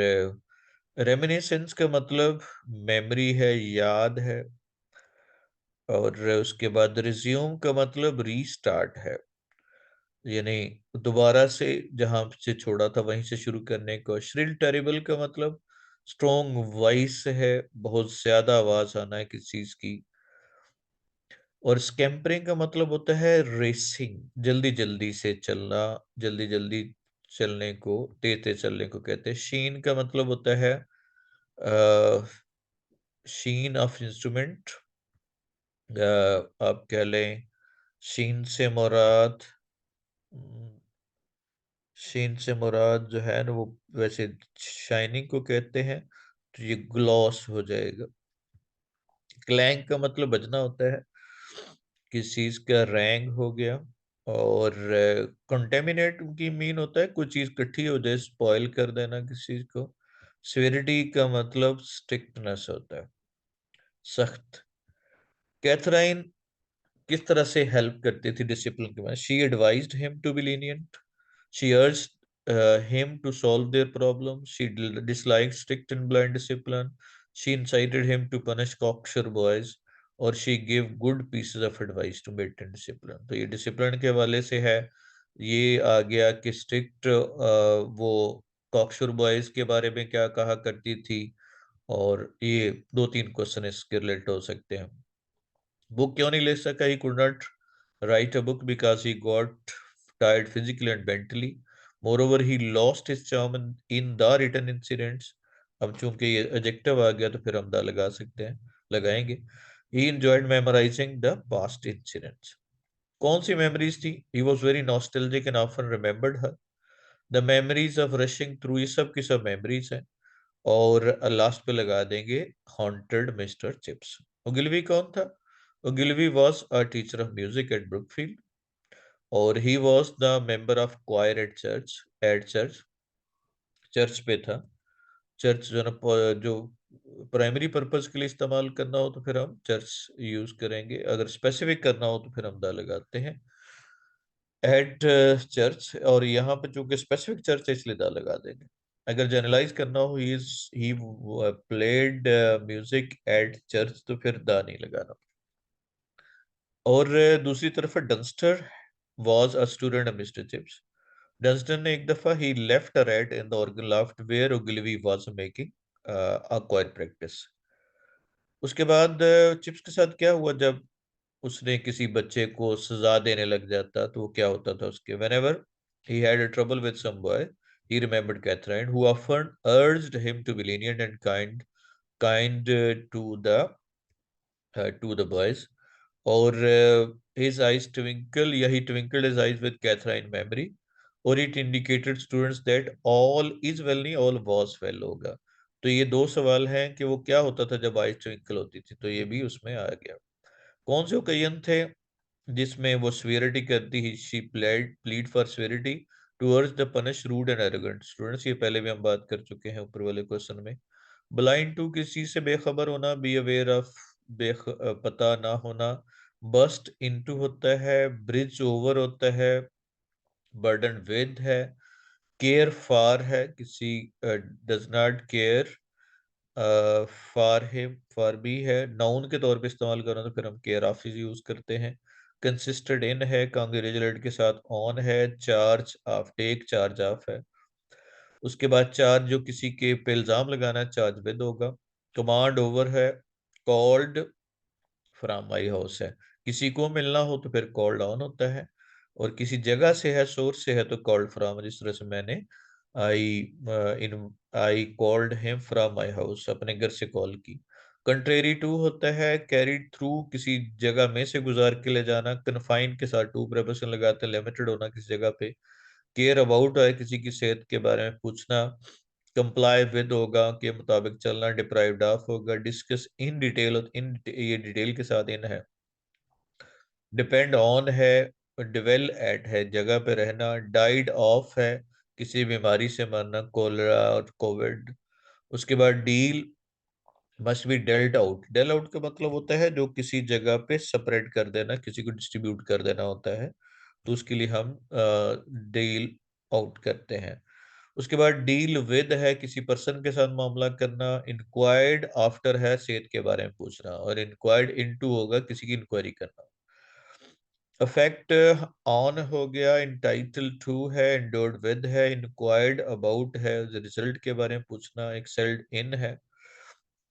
रेमिनिसेंस का मतलब मेमोरी है, याद है। और उसके बाद रिज्यूम का मतलब रीस्टार्ट है, यानी दोबारा से जहां से छोड़ा था वहीं से शुरू करने को। श्रिल टेरिबल का मतलब स्ट्रॉन्ग वॉइस है, बहुत ज्यादा आवाज आना है किसी चीज की। और स्कैम्परिंग का मतलब होता है रेसिंग, जल्दी जल्दी से चलना, जल्दी जल्दी चलने को, तेज तेज चलने को कहते हैं। शीन का मतलब होता है शीन ऑफ इंस्ट्रूमेंट, आप कह लें। शीन से मुराद शीन से मुराद जो है ना वो वैसे शाइनिंग को कहते हैं, तो ये ग्लॉस हो जाएगा। क्लैंग का मतलब बजना होता है, किस चीज का रैंग हो गया। और कंटेमिनेट की मीन होता है कोई चीज इकट्ठी हो जाए, स्पॉइल कर देना किसी चीज को। सिविरिटी का मतलब स्ट्रिक्टनेस होता है, सख्त। कैथराइन किस तरह से हेल्प करती थी डिसिप्लिन के बाद? She advised him to be lenient, she urged him to solve their problem, she disliked strict and blind discipline, she incited him to punish cocksure boys, और she gave good pieces of advice to maintain discipline। तो ये discipline के हवाले से है। ये आ गया कि स्ट्रिक्ट वो कॉकशोर बॉयज के बारे में क्या कहा करती थी, और ये दो तीन क्वेश्चन इसके रिलेटेड हो सकते हैं। बुक क्यों नहीं ले सका? He could not write a book because he got tired physically and mentally. More he lost his charm in the written incidents. अब चूंकि ये एडजेक्टिव आ गया तो फिर हम द लगा सकते हैं, लगाएंगे। ही enjoyed memorizing the past incidents। कौन सी मेमोरीज थी? He was very nostalgic and often remembered her. The memories of rushing through, ये सब की सब मेमोरीज हैं। और लास्ट पे लगा देंगे हॉन्टेड मिस्टर चिप्स। ओगिलवी कौन था? Ogilvie was a teacher of music at Brookfield, और he was the member of choir at church. Church पे था। चर्च जो ना जो प्राइमरी पर्पस के लिए इस्तेमाल करना हो तो फिर हम चर्च यूज करेंगे, अगर स्पेसिफिक करना हो तो फिर हम द लगाते हैं एट चर्च। और यहाँ पे चूंकि स्पेसिफिक चर्च है इसलिए द लगा देंगे। अगर जनरलाइज करना हो he played music at church तो फिर द नहीं लगाना। और दूसरी तरफ Dunster was a student of mister Chips. Dunstan ने एक दफा he left a rat in the organ loft where Ogilvie was making a choir practice. उसके बाद चिप्स के साथ क्या हुआ जब उसने किसी बच्चे को सजा देने लग जाता, तो वो क्या होता था उसके? whenever he had a trouble with some boy, he remembered Catherine, who often urged him to be lenient and kind to the boys। और his eyes twinkle, या he twinkled his eyes with Catherine memory, और it indicated students that all is well, नहीं all was well होगा। तो ये दो सवाल हैं कि वो क्या होता था जब आइज ट्विंकल होती थी, तो ये भी उसमें आ गया। कौन से ओकेजन थे जिसमें वो स्वेरिटी करती ही? She plead for severity to urge the punish rude and arrogant students, ये पहले भी हम बात कर चुके हैं ऊपर वाले क्वेश्चन में। ब्लाइंड टू, किसी चीज से बेखबर होना, बी अवेयर ऑफ, पता ना होना। बस्ट इनटू होता है, ब्रिज ओवर होता है, बर्डन विद है, केयर फॉर है, किसी does not care for him, for भी है। नाउन के तौर पे इस्तेमाल करो तो फिर हम केयर ऑफ यूज करते हैं। कंसिस्टेड इन है, कॉन्ग्रेचुलेट के साथ ऑन है। Charge of, take charge of है। उसके बाद चार्ज जो किसी के पे इल्जाम लगाना है, चार्ज विद होगा। कमांड ओवर है, कॉल्ड फ्रॉम माई हाउस है। किसी को मिलना हो तो फिर कॉल्ड ऑन होता है, और किसी जगह से है, सोर्स से है, तो कॉल्ड फ्रॉम। जिस तरह से मैंने I in I called him from my house, अपने घर से कॉल की। कंट्रेरी टू होता है कैरिड थ्रू, किसी जगह में से गुजार के ले जाना। कन्फाइन के साथ टू प्रपोजिशन लगाते हैं, लिमिटेड होना किसी जगह पे। केयर अबाउट है किसी की सेहत के बारे में पूछना। कंप्लाई विद होगा, के मुताबिक चलना। डिप्राइव्ड ऑफ होगा, डिस्कस इन डिटेल, इन ये डिटेल के साथ इन है। डिपेंड ऑन है, डिवेल एट है जगह पे रहना। डाइड ऑफ है किसी बीमारी से मरना, कोलरा और कोविड। उसके बाद deal must be dealt out. Dealt out का मतलब होता है जो किसी जगह पे सेपरेट कर देना, किसी को डिस्ट्रीब्यूट कर देना होता है, तो उसके लिए हम डील आउट करते हैं। उसके बाद डील विद है किसी पर्सन के साथ मामला करना। इंक्वायर्ड आफ्टर है सेहत के बारे में पूछना, और इंक्वायर्ड इनटू होगा किसी की इंक्वायरी करना। अफेक्ट ऑन हो गया, इंटाइटल टू है, इंडोर्ड विद है, इंक्वायर्ड अबाउट है रिजल्ट के बारे में पूछना, एक्सेल्ड इन है।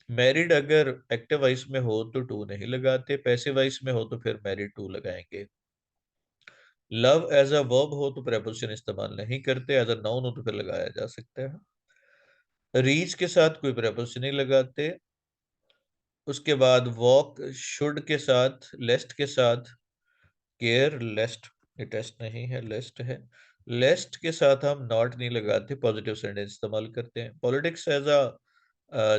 मैरिड अगर एक्टिव वॉइस में हो तो टू नहीं लगाते, पैसिव वॉइस में हो तो फिर मैरिड टू लगाएंगे। लव एज अ वर्ब हो तो प्रेपोजिशन इस्तेमाल नहीं करते, एज अ नाउन हो तो फिर लगाया जा सकता है। रीच के साथ कोई प्रेपोजिशन नहीं लगाते। उसके बाद वॉक शुड के साथ, लेस्ट के साथ, केयर लेस्ट, ये टेस्ट नहीं है, लेस्ट है। लेस्ट के साथ हम नॉट नहीं लगाते, पॉजिटिव सेंटेंस इस्तेमाल करते हैं। Politics as a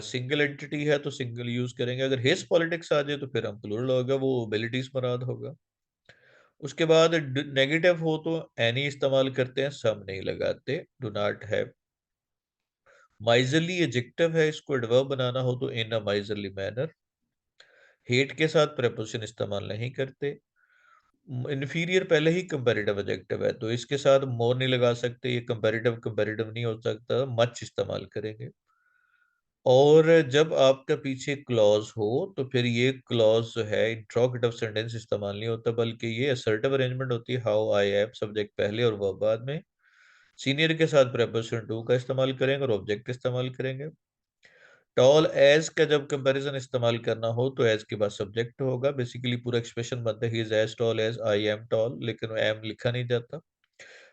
single entity है तो सिंगल यूज करेंगे। अगर हिज पॉलिटिक्स आ जाए तो फिर हम प्लूरल होगा, वो एबिलिटीज मुराद होगा। उसके बाद नेगेटिव हो तो एनी इस्तेमाल करते हैं, सम नहीं लगाते। डू नॉट है। माइजरली एडजेक्टिव है, इसको एडवर्ब बनाना हो तो इन अ माइजरली मैनर। हेट के साथ प्रपोजिशन इस्तेमाल नहीं करते। इन्फीरियर पहले ही कंपैरेटिव एडजेक्टिव है तो इसके साथ मोर नहीं लगा सकते, ये कंपैरेटिव कंपैरेटिव नहीं हो सकता, मच इस्तेमाल करेंगे। और जब आपका पीछे क्लॉज हो तो फिर ये क्लॉज जो है इंट्रोगेटिव सेंटेंस इस्तेमाल नहीं होता, बल्कि ये असर्टिव अरेंजमेंट होती है। हाउ आई एम, सब्जेक्ट पहले और वर्ब बाद में। सीनियर के साथ प्रेपोजिशन टू का इस्तेमाल करेंगे और ऑब्जेक्ट इस्तेमाल करेंगे। टॉल एज का जब कंपैरिजन इस्तेमाल करना हो तो एज के बाद सब्जेक्ट होगा। बेसिकली पूरा एक्सप्रेशन बनता है he is as tall as I am tall, लेकिन एम लिखा नहीं जाता।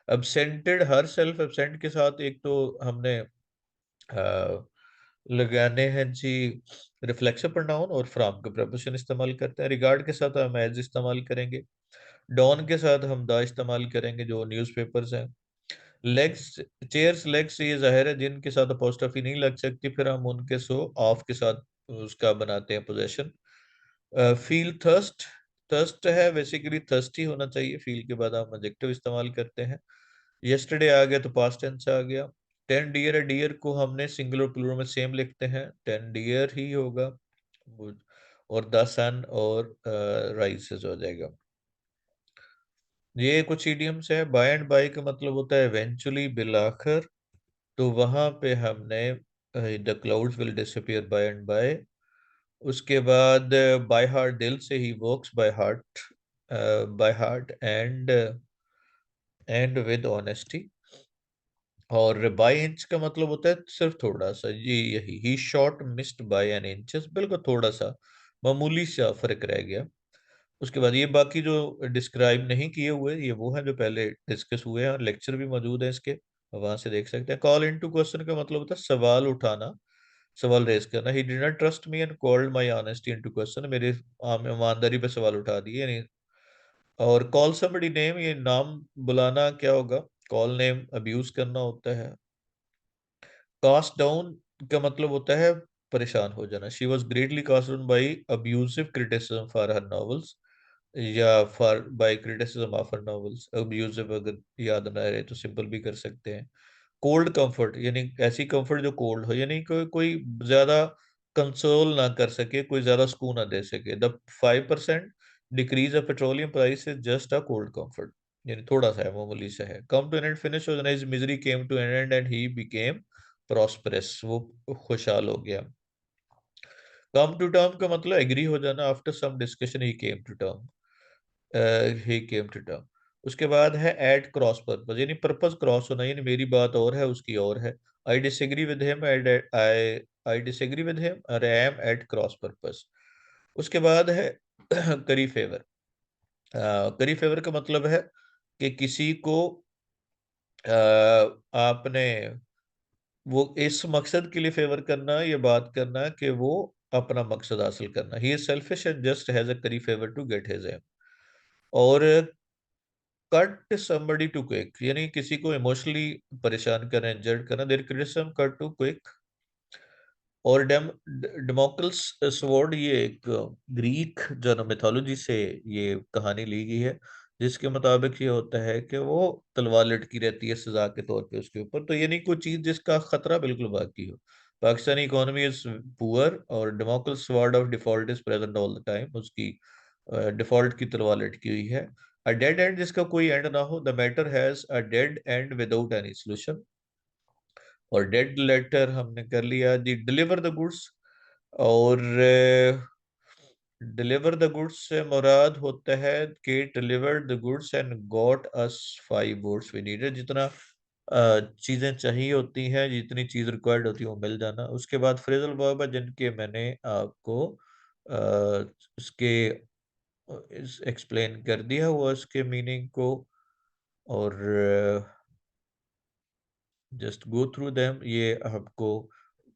एब्सेंटेड हर सेल्फ, एब्सेंट के साथ एक तो हमने लगाने हैं जी रिफ्लेक्सिव प्रोनाउन, और फ्रॉम का प्रपोजिशन इस्तेमाल करते हैं। रिगार्ड के साथ हम एज इस्तेमाल करेंगे। डॉन के साथ हम द इस्तेमाल करेंगे जो न्यूज़पेपर्स हैं। लेग्स, चेयर्स लेग्स, ये जाहिर है जिनके साथ अपोस्ट्रोफी नहीं लग सकती, फिर हम उनके सो ऑफ के साथ उसका बनाते हैं पोजेशन। फील थर्स्ट, थर्स्ट है बेसिकली थर्स्टी होना चाहिए, फील के बाद हम एडजेक्टिव इस्तेमाल करते हैं। यस्टरडे आ गया तो पास्ट टेंस आ गया। टेन डियर है, डियर को हमने सिंगुलर प्लूरल में सेम लिखते हैं, टेन डियर ही होगा। और द सन और राइसेस हो जाएगा। ये कुछ इडियम्स है। बाय एंड बाय का मतलब होता है इवेंचुअली, बिलाखिर। तो वहां पे हमने the clouds will disappear by and by. उसके बाद बाय हार्ट, दिल से, he works by heart, by heart and with honesty. और बाय इंच का मतलब होता है सिर्फ थोड़ा सा, ये यही he shot missed by an inches, बिल्कुल थोड़ा सा, मामूली सा फर्क रह गया। उसके बाद ये बाकी जो डिस्क्राइब नहीं किए हुए ये वो हैं जो पहले डिस्कस हुए हैं, और लेक्चर भी मौजूद है इसके, वहां से देख सकते हैं। कॉल इनटू क्वेश्चन का मतलब होता है सवाल उठाना, सवाल रेज करना। He did not trust me and called my honesty into question, मेरे ईमानदारी पे सवाल उठा दिए नहीं। और कॉल समबडी नेम, ये नाम बुलाना क्या होगा, कॉल नेम अब्यूज करना होता है। कास्ट डाउन का मतलब होता है परेशान हो जाना। She was greatly cast down by abusive criticism for her novels, या for by criticism of her novels. Abusive अगर याद ना रहे तो सिंपल भी कर सकते हैं। कोल्ड कंफर्ट यानी ऐसी कंफर्ट जो कोल्ड हो, यानी कोई कोई ज्यादा कंसोल ना कर सके, कोई ज्यादा सुकून ना दे सके। The 5% decrease of petroleum price is just a cold comfort, यानी थोड़ा सा है, मामूली सा है। Come to an end, finish हो जाना, his misery came to an end and he became prosperous, वो खुशहाल हो गया। कम टू टर्म का मतलब एग्री हो जाना, after some discussion he came to term, he came to term. उसके बाद है एट क्रॉस पर्पस, यानी पर्पस क्रॉस होना, यानी मेरी बात और है उसकी और है। I disagree with him, I disagree with him, और I am at cross purpose. उसके बाद है करी फेवर। करी फेवर का मतलब है कि किसी को आपने वो इस मकसद के लिए फेवर करना, ये बात करना कि वो अपना मकसद हासिल करना। He is selfish and just has a curry favour to get his aim. और कट somebody टू क्विक, यानी किसी को इमोशनली परेशान करना, इंजर्ड करना। Their criticism cut to quick. और डेमोक्रस स्वॉर्ड, ये एक ग्रीक जो मिथोलॉजी से ये कहानी ली गई है, जिसके मुताबिक ये होता है कि वो तलवार लटकी रहती है सजा के तौर पे उसके ऊपर। तो ये नहीं कोई चीज जिसका खतरा बिल्कुल बाकी हो। पाकिस्तानी इकोनॉमी इज पुअर और Damocles sword of default is present all the time. उसकी डिफॉल्ट की तलवार लटकी हुई है। अ डेड एंड, जिसका कोई एंड ना हो। The matter has a dead end without any solution. और डेड लेटर हमने कर लिया जी। Deliver the goods. और डिलीवर द गुड्स से मुराद होता है कि delivered the goods and got us 5 votes we needed. जितना चीजें चाहिए होती हैं, जितनी चीज रिक्वायर्ड होती है वो मिल जाना। उसके बाद फ्रेजल वर्ब है जिनके मैंने आपको उसके एक्सप्लेन कर दिया हुआ उसके मीनिंग को। और जस्ट गो थ्रू देम, ये आपको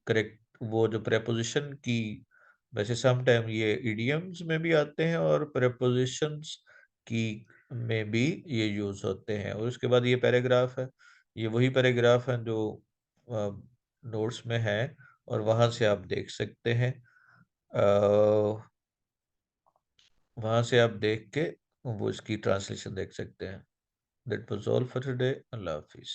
करेक्ट वो जो प्रेपोजिशन की, वैसे सम टाइम ये इडियम्स में भी आते हैं और प्रेपोजिशंस की में भी ये यूज होते हैं। और उसके बाद ये पैराग्राफ है, ये वही पैराग्राफ है जो नोट्स में है, और वहां से आप देख सकते हैं। वहां से आप देख के वो इसकी ट्रांसलेशन देख सकते हैं। That was all for today. Allah Hafiz.